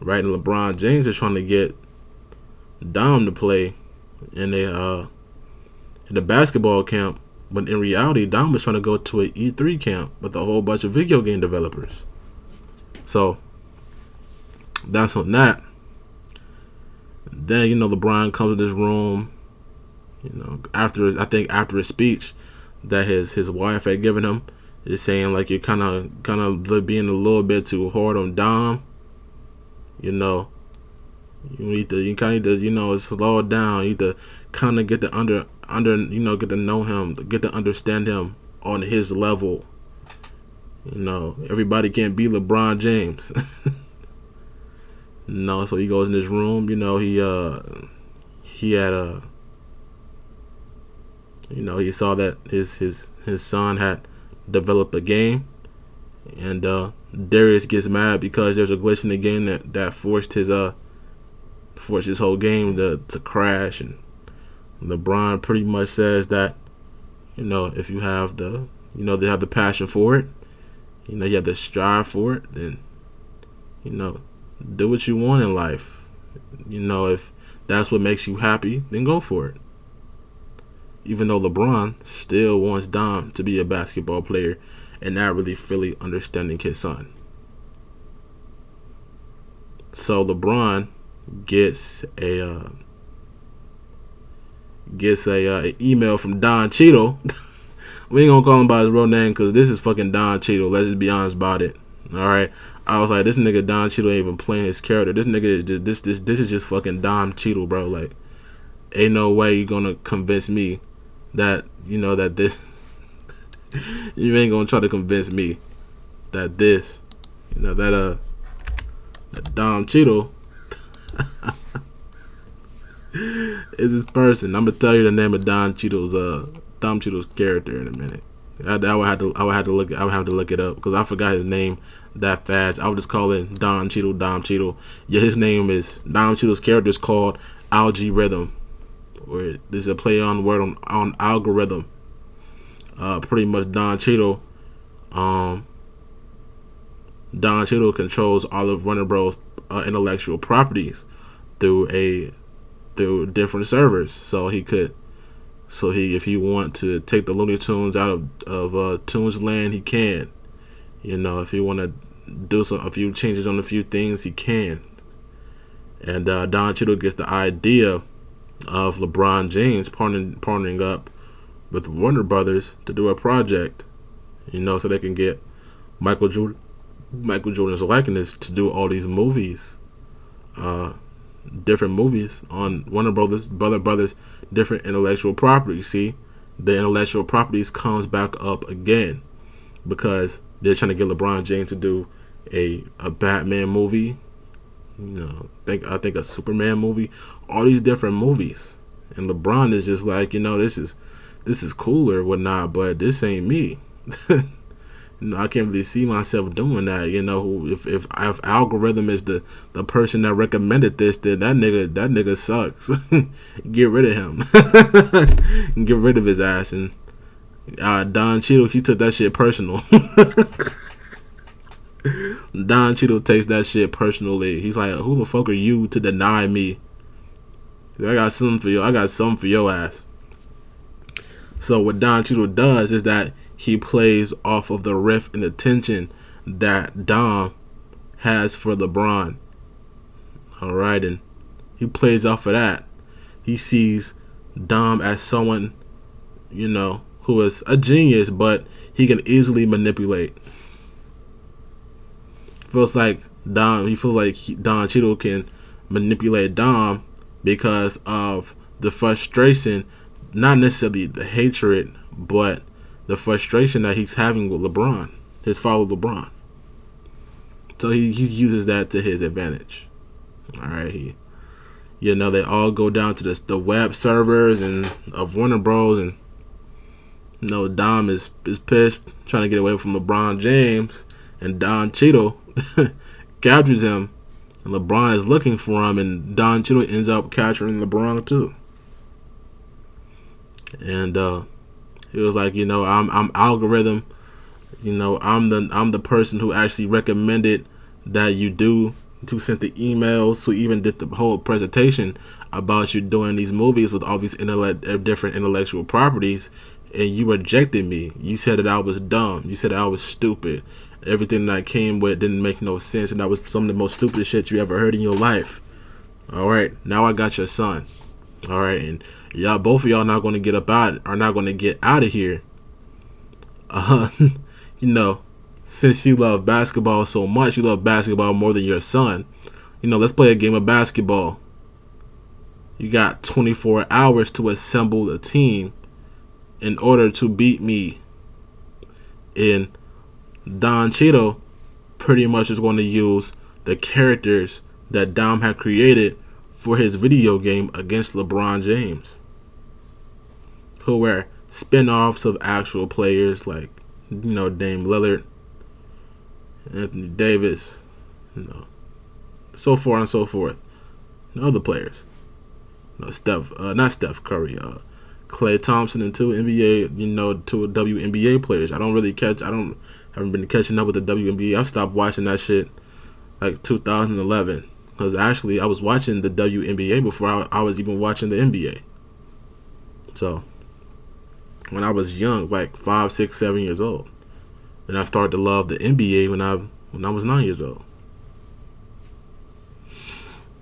Right, and LeBron James is trying to get Dom to play in a basketball camp, but in reality, Dom was trying to go to an E3 camp with a whole bunch of video game developers. So that's on that. Then, you know, LeBron comes to this room, you know, after his speech that his wife had given him, is saying like you're kind of being a little bit too hard on Dom. You know, you kind of need to, you know, slow it down. You need to kind of get to get to know him, get to understand him on his level. You know, everybody can't be LeBron James. No, so he goes in this room. You know, he had you know, he saw that his son had developed a game, and Darius gets mad because there's a glitch in the game that forced his whole game to crash. And LeBron pretty much says that, you know, if you have they have the passion for it, you know, you have to strive for it, then, you know, do what you want in life. You know, if that's what makes you happy, then go for it. Even though LeBron still wants Dom to be a basketball player and not really fully understanding his son. So LeBron gets a email from Don Cheadle. We ain't gonna call him by his real name because this is fucking Don Cheadle. Let's just be honest about it. All right. I was like, this nigga Don Cheadle ain't even playing his character. This nigga this is just fucking Don Cheadle, bro. Like, ain't no way you gonna convince me that, you know, that this you ain't gonna try to convince me that this, you know, that Don Cheadle is this person. I'm gonna tell you the name of Don Cheadle's character in a minute. I would have to look it up because I forgot his name that fast. I would just call it Don Cheadle. Yeah, his name is Don Cheadle's character is called Algorithm, or there's a play on word on algorithm. Pretty much Don Cheadle controls all of Warner Bros. Intellectual properties through different servers. So if he want to take the Looney Tunes out of Tunes Land, he can. You know, if he want to do a few changes on a few things, he can. And Don Cheadle gets the idea of LeBron James partnering up with Warner Brothers to do a project, you know, so they can get Michael Jordan's likeness to do all these movies, different movies on Warner Brothers different intellectual properties. See, the intellectual properties comes back up again because they're trying to get LeBron James to do a Batman movie, you know, I think a Superman movie, all these different movies. And LeBron is just like, you know, this is cool or whatnot, but this ain't me. I can't really see myself doing that. If algorithm is the person that recommended this, then that nigga sucks. Get rid of him. Get rid of his ass. And Don Cheadle, he took that shit personal. Don Cheadle takes that shit personally. He's like, who the fuck are you to deny me? I got something for you. I got something for your ass. So what Don Cheadle does is that he plays off of the rift and the tension that Dom has for LeBron. Alright, and he plays off of that. He sees Dom as someone, who is a genius, but he can easily manipulate. He feels like Don Cheadle can manipulate Dom because of the frustration, not necessarily the hatred, but the frustration that he's having with LeBron, his father LeBron. So he uses that to his advantage. All right, they all go down to the web servers and of Warner Bros. And Dom is pissed, trying to get away from LeBron James, and Don Cheadle captures him, and LeBron is looking for him, and Don Cheadle ends up capturing LeBron too. And he was like, I'm algorithm. I'm the person who actually recommended that you do, who sent the emails, who even did the whole presentation about you doing these movies with all these different intellectual properties, and you rejected me. You said that I was dumb. You said that I was stupid. Everything that I came with didn't make no sense, and that was some of the most stupid shit you ever heard in your life. All right, now I got your son. All right, and both of y'all not going to get out of here. Since you love basketball so much, you love basketball more than your son. Let's play a game of basketball. You got 24 hours to assemble a team in order to beat me. And Don Cheadle pretty much is going to use the characters that Dom had created for his video game against LeBron James, who were spin-offs of actual players like, Dame Lillard, Anthony Davis, so far and so forth. Other players. Not Steph Curry, Klay Thompson, and two WNBA players. I haven't been catching up with the WNBA. I stopped watching that shit like 2011. Because actually, I was watching the WNBA before I was even watching the NBA. So, when I was young, like 5, 6, 7 years old. And I started to love the NBA when I was 9 years old.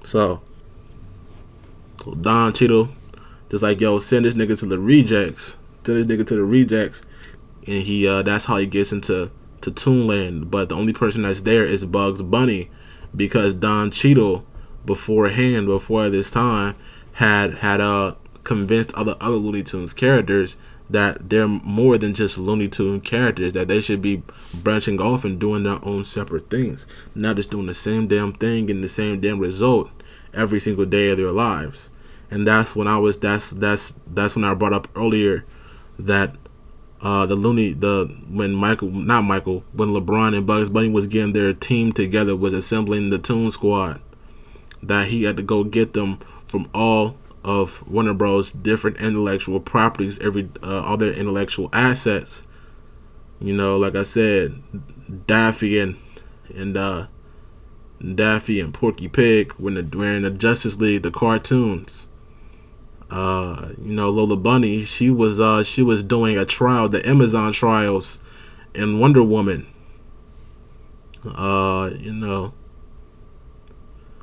So, Don Cheadle just like, send this nigga to the rejects. And he that's how he gets into Toonland. But the only person that's there is Bugs Bunny, because Don Cheadle before this time had convinced other Looney Tunes characters that they're more than just Looney Tune characters, that they should be branching off and doing their own separate things, not just doing the same damn thing and the same damn result every single day of their lives. And that's when when I brought up earlier that when LeBron and Bugs Bunny was getting their team together, was assembling the Toon Squad, that he had to go get them from all of Warner Bros. Different intellectual properties, all their intellectual assets. Like I said, Daffy and Porky Pig when the Justice League, the cartoons. Lola Bunny, she was doing a trial, the Amazon trials, in Wonder Woman.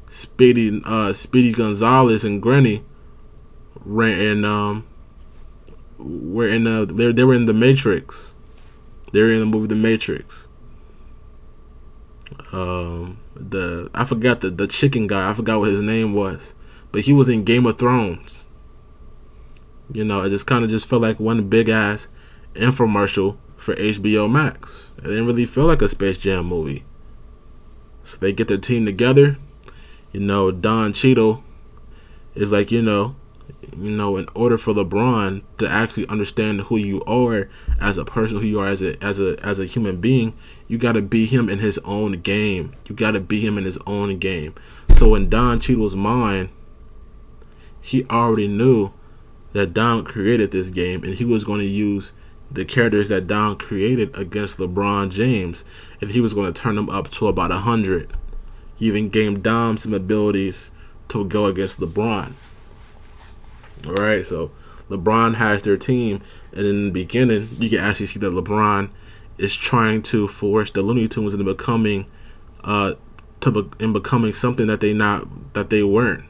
Speedy Gonzalez and Granny they were in the Matrix. They were in the movie The Matrix. I forgot the chicken guy. I forgot what his name was, but he was in Game of Thrones. It just kind of just felt like one big ass infomercial for HBO Max. It didn't really feel like a Space Jam movie. So they get their team together. Don Cheadle is like, in order for LeBron to actually understand who you are as a person, who you are as a human being, you got to be him in his own game. You got to be him in his own game. So in Don Cheadle's mind, he already knew that Dom created this game, and he was going to use the characters that Dom created against LeBron James, and he was going to turn them up to about 100. He even gave Dom some abilities to go against LeBron. All right, so LeBron has their team, and in the beginning, you can actually see that LeBron is trying to force the Looney Tunes into becoming, becoming something that they weren't.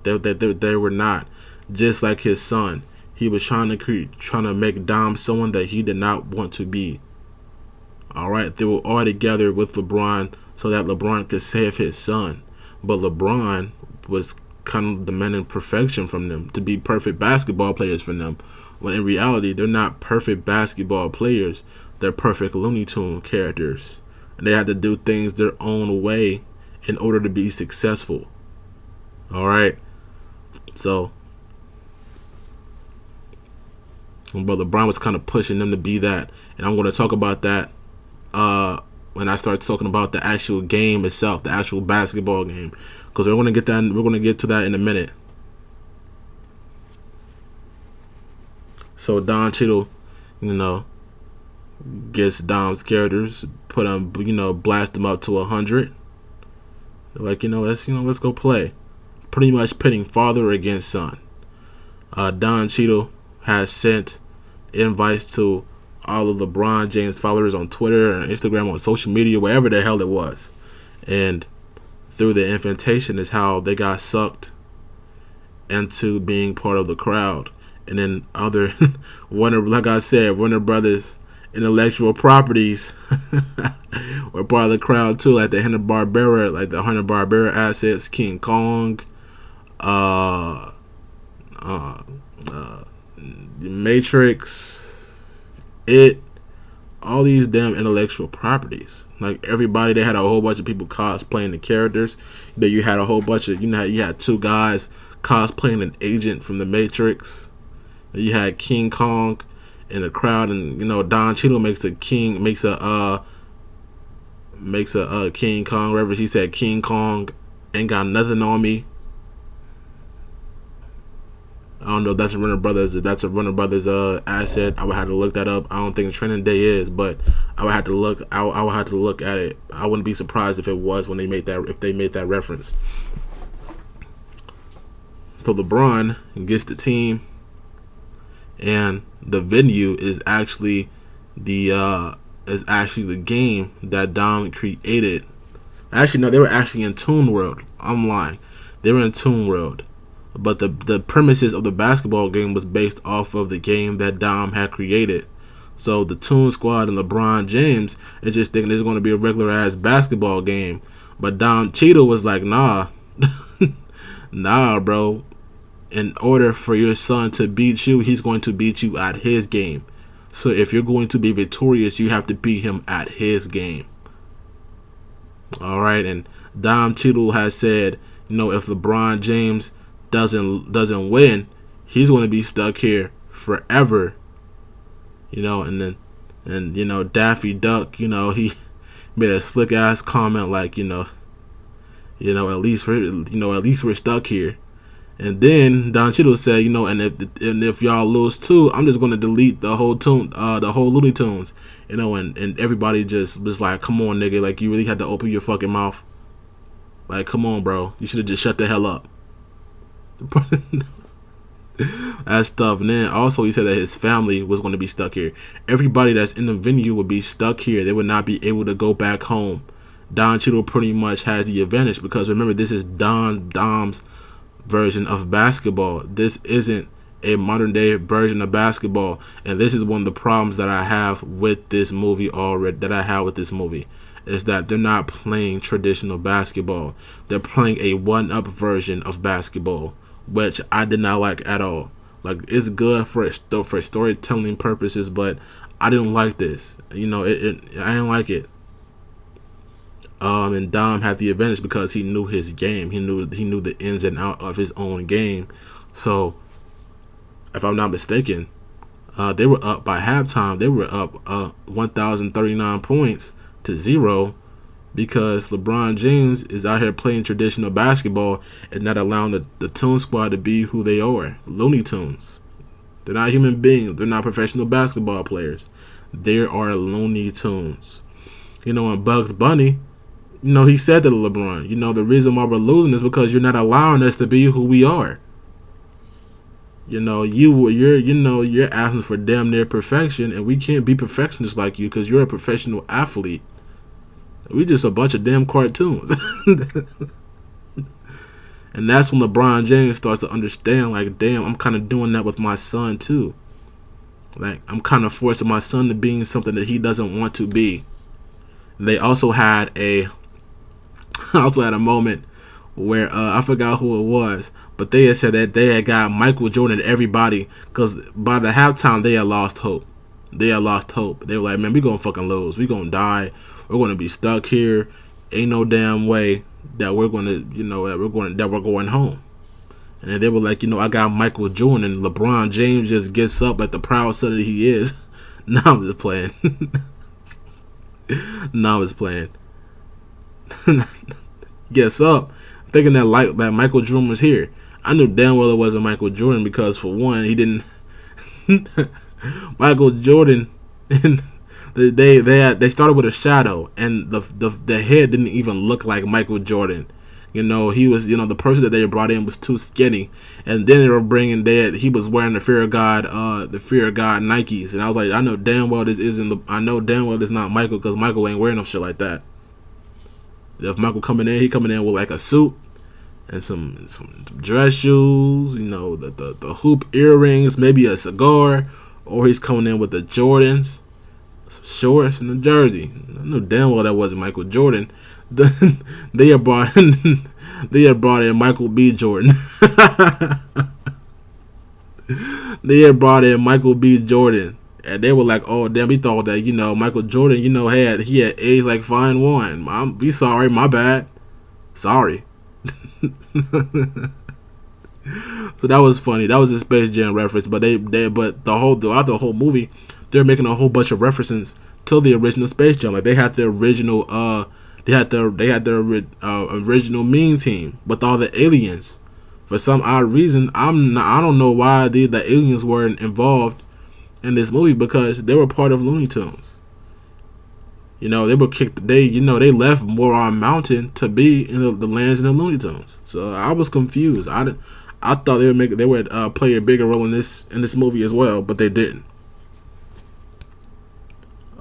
They were not. Just like his son, he was trying to make Dom someone that he did not want to be. All right, they were all together with LeBron so that LeBron could save his son, but LeBron was kind of demanding perfection from them, to be perfect basketball players for them, when in reality they're not perfect basketball players. They're perfect Looney Tune characters, and they had to do things their own way in order to be successful. All right, so but LeBron was kind of pushing them to be that, and I'm going to talk about that when I start talking about the actual game itself, the actual basketball game, because we're going to get to that in a minute. So Don Cheadle, gets Dom's characters, put them, blast them up to 100. Like, let's go play. Pretty much pitting father against son. Don Cheadle has sent invites to all of LeBron James followers on Twitter and Instagram, on social media, wherever the hell it was. And through the invitation is how they got sucked into being part of the crowd. And then other like I said, Warner Brothers intellectual properties were part of the crowd too, like the Hanna-Barbera assets, King Kong, The Matrix, all these damn intellectual properties. Like everybody, they had a whole bunch of people cosplaying the characters. Then you had a whole bunch of, you had two guys cosplaying an agent from The Matrix. You had King Kong in the crowd, and Don Cheadle makes a King Kong reference. He said, "King Kong ain't got nothing on me." I don't know if that's a Warner Brothers. If that's a Warner Brothers asset, I would have to look that up. I don't think Training Day is, but I would have to look. I would have to look at it. I wouldn't be surprised if it was when they made that. If they made that reference. So LeBron gets the team, and the venue is actually the game that Dom created. Actually, no, they were actually in Toon World. I'm lying. They were in Toon World. But the premises of the basketball game was based off of the game that Dom had created. So the Toon Squad and LeBron James is just thinking it's going to be a regular ass basketball game. But Don Cheadle was like, nah, nah, bro. In order for your son to beat you, he's going to beat you at his game. So if you're going to be victorious, you have to beat him at his game. All right, and Don Cheadle has said, if LeBron James doesn't win, he's going to be stuck here forever. And Daffy Duck, he made a slick ass comment like, at least we're stuck here. And then Don Cheadle said, and if y'all lose too, I'm just going to delete the whole Looney Tunes, and everybody just was like, come on, nigga, like you really had to open your fucking mouth. Like, come on, bro, you should have just shut the hell up. That stuff. And then also he said that his family was going to be stuck here. Everybody that's in the venue would be stuck here. They would not be able to go back home. Don Cheadle pretty much has the advantage because remember, this is Dom's version of basketball. This isn't a modern day version of basketball, and this is one of the problems that I have with this movie is that they're not playing traditional basketball. They're playing a one-up version of basketball, which I did not like at all. Like, it's good for storytelling purposes, but I didn't like this. I didn't like it. And Dom had the advantage because he knew his game. He knew the ins and out of his own game. So if I'm not mistaken. They were up by halftime. They were up 1,039 points to 0 because LeBron James is out here playing traditional basketball and not allowing the Toon Squad to be who they are. Looney Tunes. They're not human beings. They're not professional basketball players. They are Looney Tunes. You know, and Bugs Bunny, you know, he said to LeBron, you know, the reason why we're losing is because you're not allowing us to be who we are. You know, you're asking for damn near perfection, and we can't be perfectionists like you because you're a professional athlete. We just a bunch of damn cartoons. And that's when LeBron James starts to understand, like, damn, I'm kind of doing that with my son too. Like, I'm kind of forcing my son to being something that he doesn't want to be. They also had a moment where I forgot who it was, but they had said that they had got Michael Jordan and everybody, because by the halftime they had lost hope. They were like, man, we gonna fucking lose. We gonna die. We're gonna be stuck here. Ain't no damn way that we're gonna, you know, that we're going home. And then they were like, you know, I got Michael Jordan, and LeBron James just gets up like the proud son that he is. No, I'm just playing. Gets up thinking that Michael Jordan was here. I knew damn well it wasn't Michael Jordan because, for one, he didn't. Michael Jordan, they started with a shadow, and the head didn't even look like Michael Jordan. You know, he was, you know, the person that they brought in was too skinny, and then they were bringing he was wearing the Fear of God Nikes, and I was like, I know damn well this not Michael, because Michael ain't wearing no shit like that. If Michael coming in, he coming in with like a suit and some dress shoes, you know, the hoop earrings, maybe a cigar, or he's coming in with the Jordans, some shorts, and a jersey. I knew damn well that wasn't Michael Jordan. They had brought in Michael B. Jordan. They had brought in Michael B. Jordan, and they were like, "Oh damn, we thought that, you know, Michael Jordan, you know, he had aged like fine wine. We sorry, my bad, sorry." So that was funny. That was a Space Jam reference, but throughout the whole movie, they're making a whole bunch of references to the original Space Jam. Like, they had the original original Mean Team with all the aliens. For some odd reason, I don't know why the aliens weren't involved in this movie, because they were part of Looney Tunes. You know, they were kicked. They left Moron Mountain to be in the lands in the Looney Tunes. So I was confused. I thought they would play a bigger role in this movie as well, but they didn't.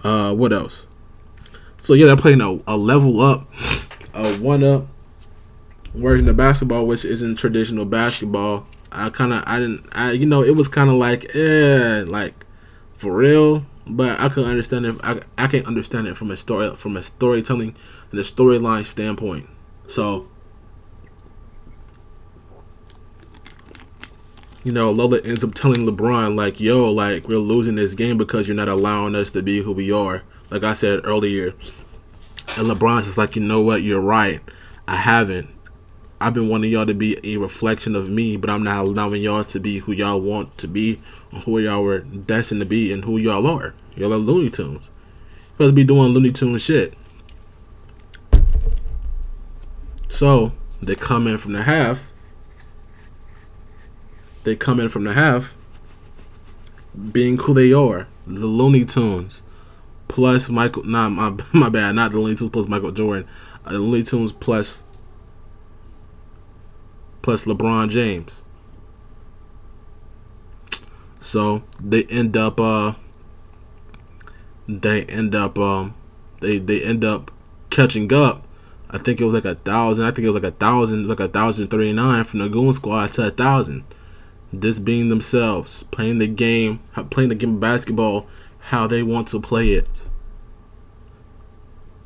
What else? So yeah, they're playing a level up, a 1-up version of basketball, which isn't traditional basketball. It was kind of like for real, but I could understand it. I can't understand it from a storytelling and a storyline standpoint. So, you know, Lola ends up telling LeBron, like, yo, like, we're losing this game because you're not allowing us to be who we are. Like I said earlier. And LeBron's just like, you know what, you're right. I haven't. I've been wanting y'all to be a reflection of me, but I'm not allowing y'all to be who y'all want to be, who y'all were destined to be, and who y'all are. Y'all are Looney Tunes. You're supposed to be doing Looney Tunes shit. So, they come in from the half. Being who they are. The Looney Tunes. Plus Michael, my bad, not the Looney Tunes plus Michael Jordan. The Looney Tunes plus LeBron James. So they end up catching up. I think it was like 1,000. I think it was like 1,000. It was like 1,039 from the Goon Squad to 1,000. Just being themselves, playing the game of basketball how they want to play it.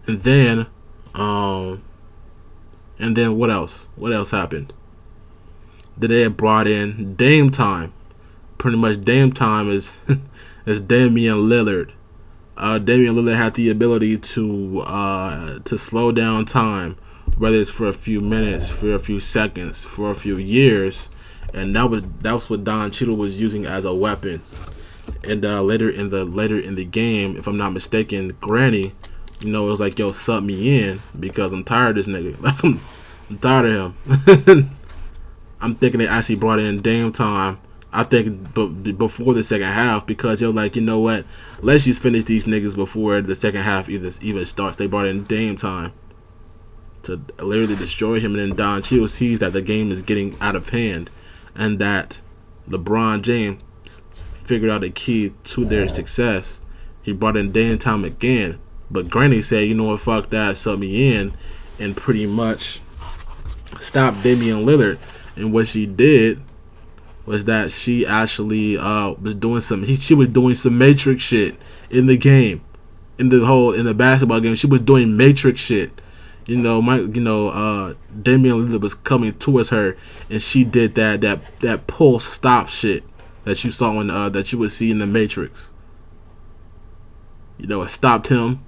And then what else? What else happened? Then they had brought in Dame Time. Pretty much Dame Time is Damian Lillard. Damian Lillard had the ability to slow down time, whether it's for a few minutes, for a few seconds, for a few years, and that was what Don Cheadle was using as a weapon. And later in the game, if I'm not mistaken, Granny, you know, it was like, yo, sub me in because I'm tired of this nigga. Like I'm tired of him. I'm thinking they actually brought in Dame Time. I think before the second half, because they're like, you know what, let's just finish these niggas before the second half even starts. They brought in Dame Time to literally destroy him, and then Don Cheadle sees that the game is getting out of hand and that LeBron James figured out a key to their success. He brought in Dame Time again, but Granny said, you know what, fuck that, sub me in, and pretty much stopped Damian Lillard. And what she did was that she actually was doing she was doing some Matrix shit in the game, in the basketball game. She was doing Matrix shit. You know, Damian Lillard was coming towards her, and she did that pull stop shit that you saw in that you would see in the Matrix. You know, it stopped him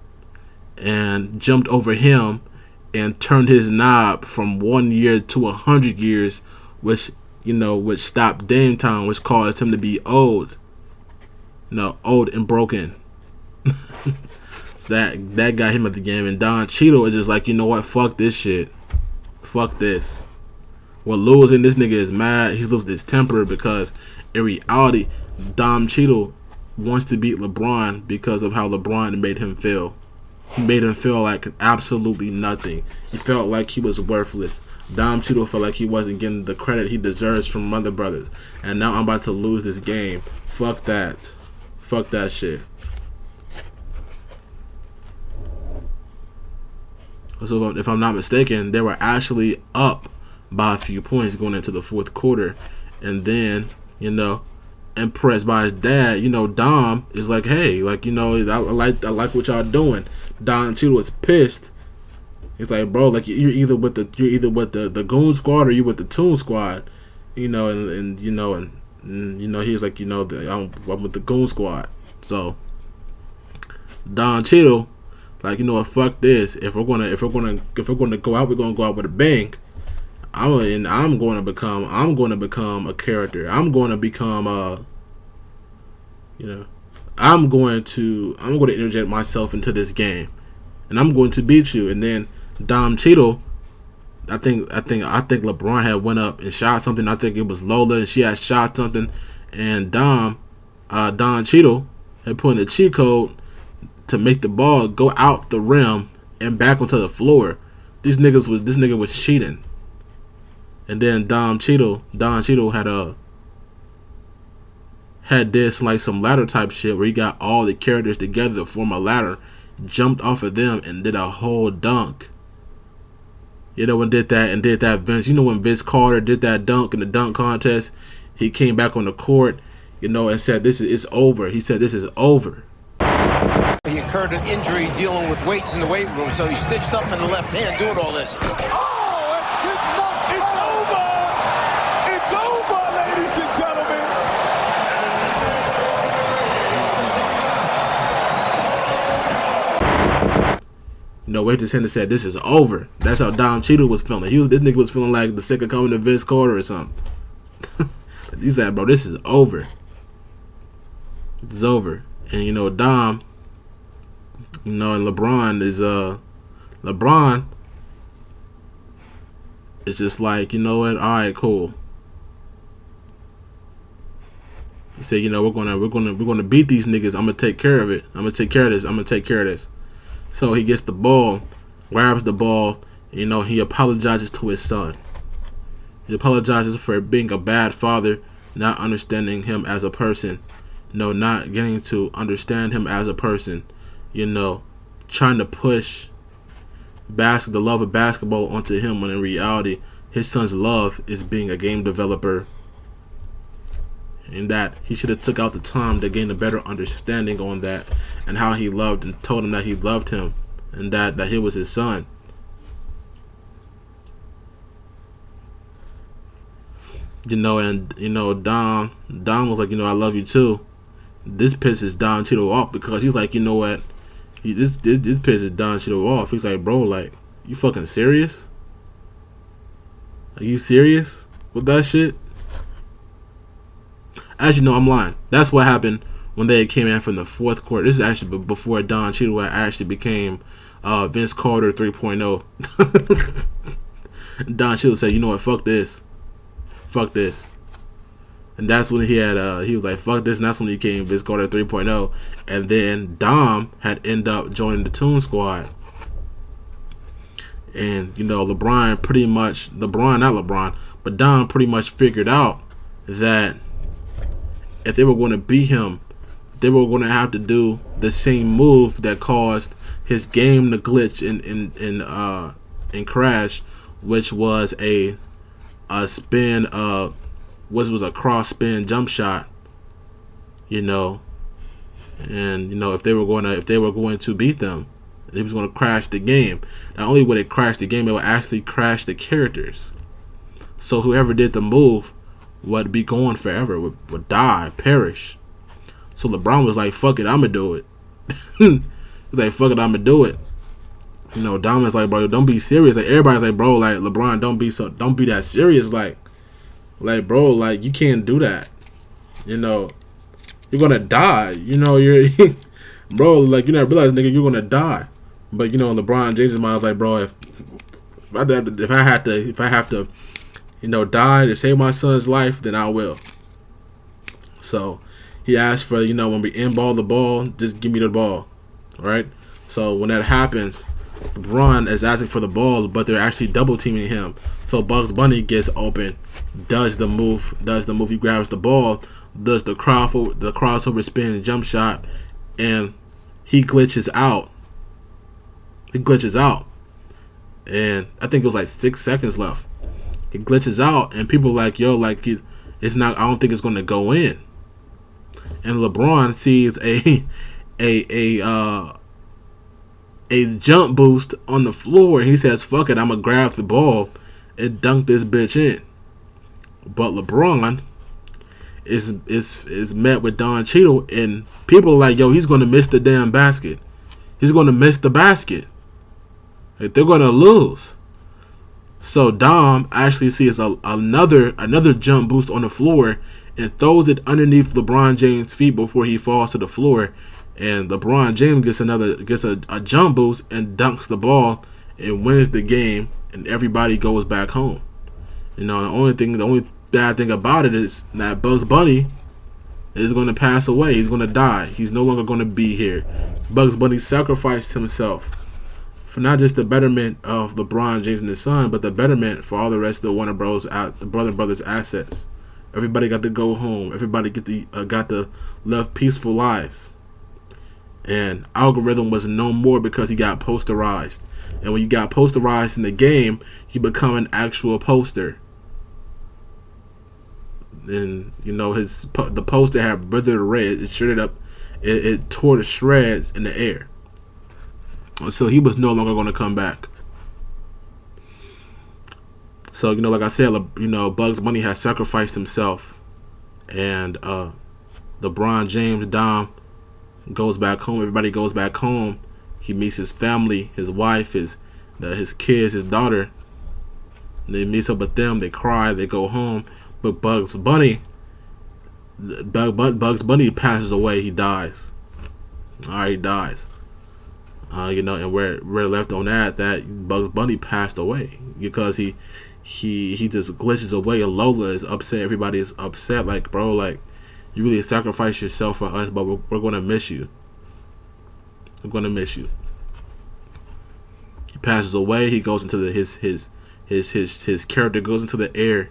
and jumped over him and turned his knob from 1 year to 100 years, which stopped Dame Time, which caused him to be old. Old and broken. So that got him at the game. And Don Cheadle is just like, you know what, fuck this shit. Fuck this. Well, losing, this nigga is mad. He's losing his temper because in reality, Don Cheadle wants to beat LeBron because of how LeBron made him feel. He made him feel like absolutely nothing. He felt like he was worthless. Dom Cheadle felt like he wasn't getting the credit he deserves from other brothers. And now I'm about to lose this game. Fuck that. Fuck that shit. So if I'm not mistaken, they were actually up by a few points going into the fourth quarter. And then, impressed by his dad, Dom is like, hey, like, I like what y'all doing. Don Cheadle was pissed. He's like, bro, like you're either with the Goon Squad or you with the Toon Squad, and he's like, I'm with the Goon Squad. So Don Cheadle, like, you know what, fuck this. If we're gonna go out, we're gonna go out with a bang. I'm going to become a character. I'm going to become I'm going to interject myself into this game, and I'm going to beat you. And then Dom Cheadle, I think LeBron had went up and shot something. I think it was Lola, and she had shot something, and Don Cheadle had put in a cheat code to make the ball go out the rim and back onto the floor. This nigga was cheating. And then Don Cheadle had this like some ladder type shit where he got all the characters together to form a ladder, jumped off of them and did a whole dunk. And did that Vince. When Vince Carter did that dunk in the dunk contest, he came back on the court, and said it's over. He said this is over. He incurred an injury dealing with weights in the weight room, so he stitched up in the left hand doing all this. It's over, ladies and gentlemen. Waved his hand and said, this is over. That's how Dom Cheadle was feeling. This nigga was feeling like the second coming of Vince Carter or something. He said, bro, this is over. It's over. And Dom, and LeBron is just like, you know what, alright, cool. He said, we're gonna beat these niggas. I'm gonna take care of it. I'm gonna take care of this. So he gets the ball, grabs the ball, he apologizes to his son. He apologizes for being a bad father, not understanding him as a person. Not getting to understand him as a person. Trying to push the love of basketball onto him when in reality his son's love is being a game developer. And that he should have took out the time to gain a better understanding on that and how he loved and told him that he loved him and that he was his son. Dom was like, I love you too. This pisses Don Cheadle off because he's like, you know what? This pisses Don Cheadle off. He's like, bro, like, you fucking serious? Are you serious with that shit? Actually, no, I'm lying. That's what happened when they came in from the fourth quarter. This is actually before Don Cheadle actually became Vince Carter 3.0. Don Cheadle said, "You know what? Fuck this. Fuck this." And that's when he had he was like, "Fuck this," and that's when he became Vince Carter 3.0. And then Dom had ended up joining the Toon Squad. And you know, LeBron, not LeBron, but Dom pretty much figured out that if they were going to beat him, they were going to have to do the same move that caused his game to glitch and crash, which was a spin, which was a cross spin jump shot. You know, and you know, if they were going to beat them, it was going to crash the game. Not only would it crash the game, it would actually crash the characters. So whoever did the move would be gone forever, would die, perish. So LeBron was like, "Fuck it, I'ma do it." He's like, "Fuck it, I'ma do it." You know, Dom is like, "Bro, don't be serious." Like everybody's like, "Bro, like LeBron, don't be that serious." Like bro, like you can't do that. You know, you're gonna die. You know, you're bro, like you never realize, nigga, you're gonna die. But you know, LeBron James' mind was like, "Bro, if I have to, you know, die to save my son's life, then I will." So he asked for, you know, when we inball the ball, just give me the ball, right? So when that happens, LeBron is asking for the ball, but they're actually double teaming him. So Bugs Bunny gets open, does the move, he grabs the ball, does the crossover spin jump shot, and he glitches out. And I think it was like 6 seconds left. He glitches out, and people are like, "Yo, like it's not. I don't think it's gonna go in." And LeBron sees a jump boost on the floor, and he says, "Fuck it, I'm gonna grab the ball and dunk this bitch in." But LeBron is met with Don Cheadle, and people are like, "Yo, he's gonna miss the damn basket. He's gonna miss the basket. Like, they're gonna lose." So Dom actually sees another jump boost on the floor and throws it underneath LeBron James' feet before he falls to the floor. And LeBron James gets a jump boost and dunks the ball and wins the game, and everybody goes back home. You know, the only bad thing about it is that Bugs Bunny is going to pass away. He's going to die. He's no longer going to be here. Bugs Bunny sacrificed himself for not just the betterment of LeBron James and his son, but the betterment for all the rest of the Warner Bros. The brothers' assets. Everybody got to go home. Everybody got to live peaceful lives. And Algorithm was no more because he got posterized. And when you got posterized in the game, you become an actual poster. And you know, the poster had withered red. It shredded up. It tore to shreds in the air. So he was no longer going to come back. So, you know, like I said, you know, Bugs Bunny has sacrificed himself. And LeBron James, Dom, goes back home. Everybody goes back home. He meets his family, his wife, his kids, his daughter. And they meets up with them. They cry. They go home. But Bugs Bunny passes away. He dies. He dies. You know, and we're left on that Bugs Bunny passed away because he just glitches away, and Lola is upset. Everybody is upset. Like, bro, like, you really sacrificed yourself for us, but we're gonna miss you. We're gonna miss you. He passes away. He goes into his character goes into the air,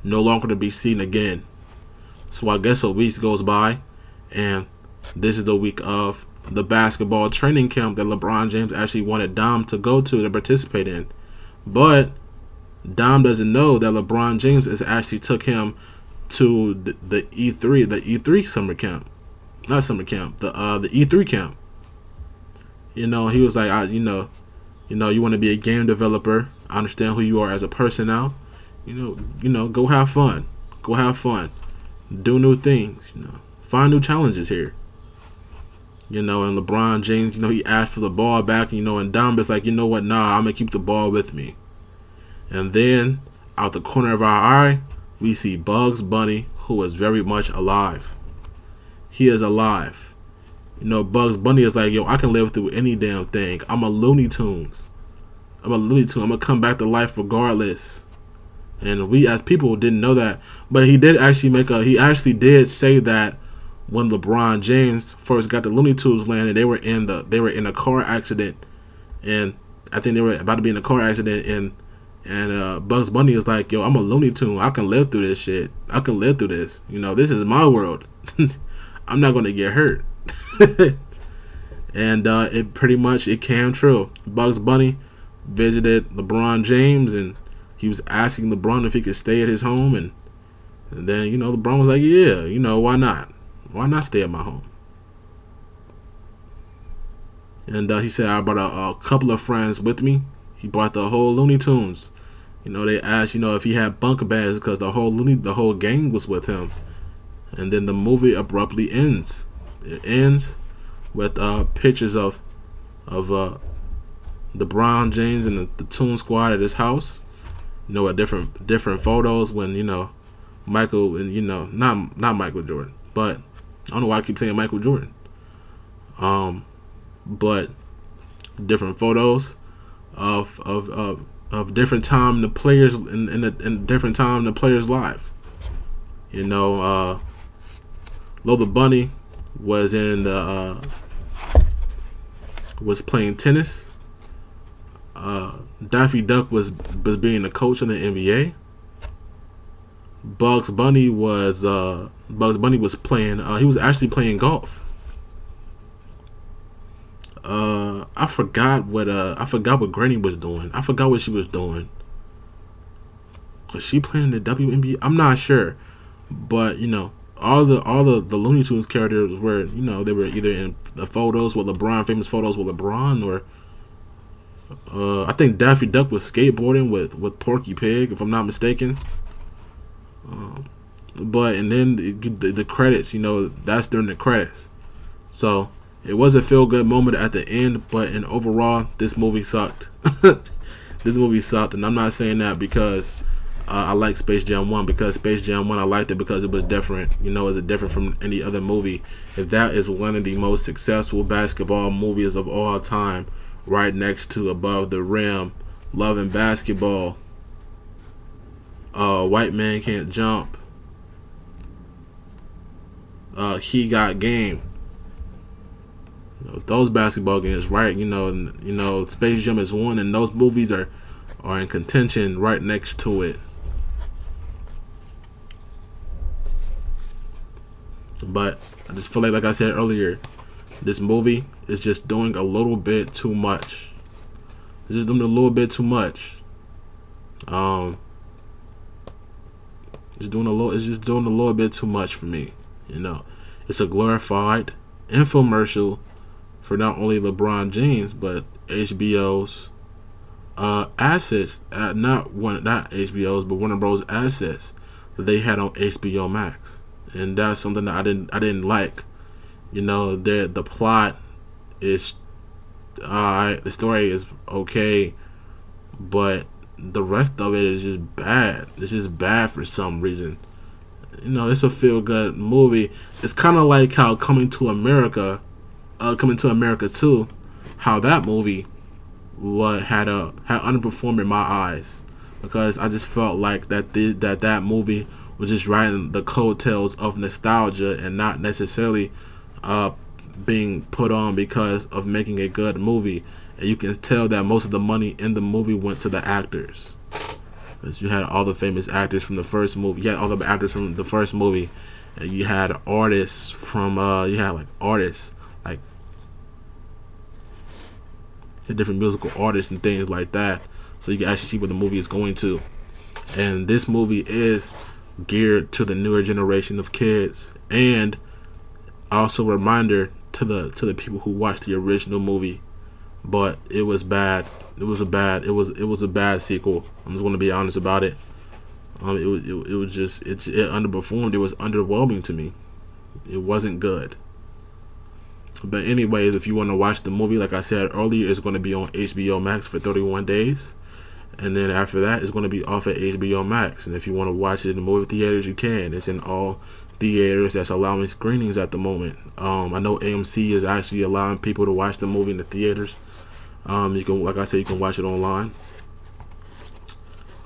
no longer to be seen again. So I guess a week goes by, and this is the week of the basketball training camp that LeBron James actually wanted Dom to go to participate in. But Dom doesn't know that LeBron James actually took him to the E3 summer camp. Not summer camp, the E3 camp. You know, he was like, you want to be a game developer. I understand who you are as a person now. You know, go have fun. Go have fun. Do new things, you know. Find new challenges here. You know, and LeBron James, you know, he asked for the ball back, you know, and Dom is like, you know what, nah, I'm going to keep the ball with me. And then, out the corner of our eye, we see Bugs Bunny who is very much alive. He is alive. You know, Bugs Bunny is like, yo, I can live through any damn thing. I'm a Looney Tunes. I'm gonna come back to life regardless. And we as people didn't know that, but he did actually he actually did say that when LeBron James first got the Looney Tunes land, and they were in a car accident, and I think they were about to be in a car accident, and Bugs Bunny was like, yo, I'm a Looney Tune. I can live through this shit. I can live through this. You know, this is my world. I'm not gonna get hurt. And it came true. Bugs Bunny visited LeBron James, and he was asking LeBron if he could stay at his home, and then, you know, LeBron was like, yeah, you know, why not? Why not stay at my home? And he said, I brought a couple of friends with me. He brought the whole Looney Tunes. You know, they asked, you know, if he had bunk beds because the whole gang was with him. And then the movie abruptly ends. It ends with pictures of LeBron James and the Toon Squad at his house. You know, at different photos when, you know, Michael, and, you know, not Michael Jordan, but I don't know why I keep saying Michael Jordan. But different photos of different time in the players in different time in the players' life. You know, Lola Bunny was was playing tennis. Daffy Duck was being the coach in the NBA. Bugs Bunny was playing. He was actually playing golf. I forgot what Granny was doing. I forgot what she was doing. Was she playing the WNBA? I'm not sure, but you know, all the Looney Tunes characters were, you know, they were either in the photos with LeBron, famous photos with LeBron, or I think Daffy Duck was skateboarding with Porky Pig, if I'm not mistaken. But and then the credits, you know, that's during the credits. So it was a feel good moment at the end, but in overall, this movie sucked. This movie sucked, and I'm not saying that because I like Space Jam 1, because Space Jam 1, I liked it because it was different. You know, it's different from any other movie. If that is one of the most successful basketball movies of all time, right next to Above the Rim, Love and Basketball, White Man Can't Jump, He Got Game. You know, those basketball games, right? You know, Space Jam is one, and those movies are in contention right next to it. But I just feel like I said earlier, this movie is just doing a little bit too much. It's just doing a little bit too much. It's just doing a little bit too much for me. You know, it's a glorified infomercial for not only LeBron James but HBO's assets. Not HBO's, but Warner Bros. Assets that they had on HBO Max, and that's something that I didn't like. You know, the plot is alright, the story is okay, but the rest of it is just bad. It's just bad for some reason. You know, it's a feel-good movie. It's kind of like how Coming to America 2, how that movie had underperformed in my eyes, because I just felt like that movie was just riding the coattails of nostalgia and not necessarily being put on because of making a good movie. And you can tell that most of the money in the movie went to the actors, because you had all the famous actors from the first movie. You had all the actors from the first movie, and you had artists from artists like the different musical artists and things like that, so you can actually see where the movie is going to. And this movie is geared to the newer generation of kids, and also a reminder to the people who watched the original movie. But it was bad. It was a bad sequel. I'm just going to be honest about it. It underperformed. It was underwhelming to me. It wasn't good. But anyways, if you want to watch the movie, like I said earlier, it's going to be on HBO Max for 31 days. And then after that, it's going to be off at HBO Max. And if you want to watch it in the movie theaters, you can. It's in all theaters that's allowing screenings at the moment. I know AMC is actually allowing people to watch the movie in the theaters. You can, like I said, you can watch it online.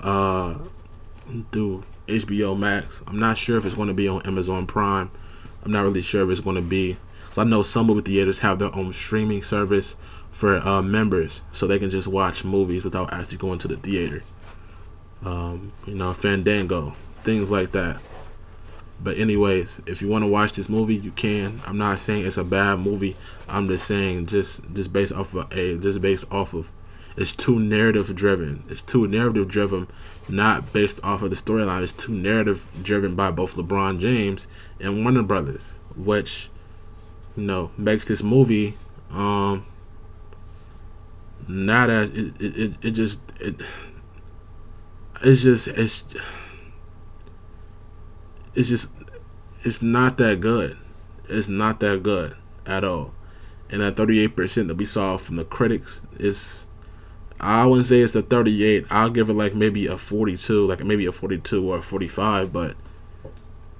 Through HBO Max. I'm not sure if it's going to be on Amazon Prime. I'm not really sure if it's going to be. So I know some movie theaters have their own streaming service for members, so they can just watch movies without actually going to the theater. Fandango, things like that. But anyways, if you want to watch this movie, you can. I'm not saying it's a bad movie. I'm just saying just based off of it's too narrative driven. It's too narrative driven, not based off of the storyline. It's too narrative driven by both LeBron James and Warner Brothers, which makes this movie not as it's not that good. It's not that good at all. And that 38% that we saw from the critics is, I wouldn't say it's the 38. I'll give it like maybe a 42, like maybe a 42 or a 45. But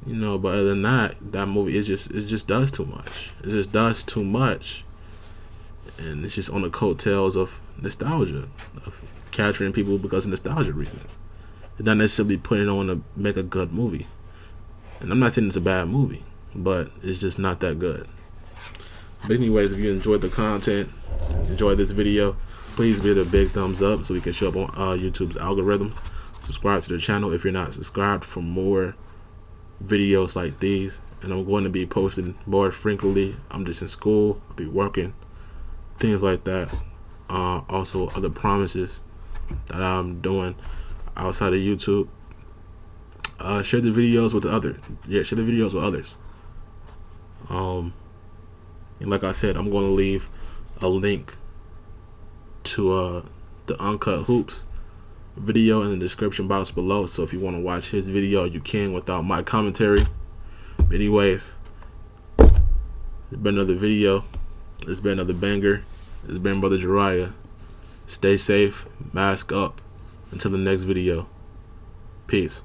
but other than that, that movie it just does too much. It just does too much, and it's just on the coattails of nostalgia, of capturing people because of nostalgia reasons. It's not necessarily putting on to make a good movie. And I'm not saying it's a bad movie, but it's just not that good. But anyways, if you enjoyed the content, enjoyed this video, please give it a big thumbs up so we can show up on YouTube's algorithms. Subscribe to the channel if you're not subscribed for more videos like these. And I'm going to be posting more frequently. I'm just in school. I'll be working. Things like that. Also, other promises that I'm doing outside of YouTube. Share the videos with share the videos with others. And like I said, I'm going to leave a link to the Uncut Hoops video in the description box below. So if you want to watch his video, you can without my commentary. But anyways, it's been another video. It's been another banger. It's been Brother Jiraiya. Stay safe. Mask up. Until the next video. Peace.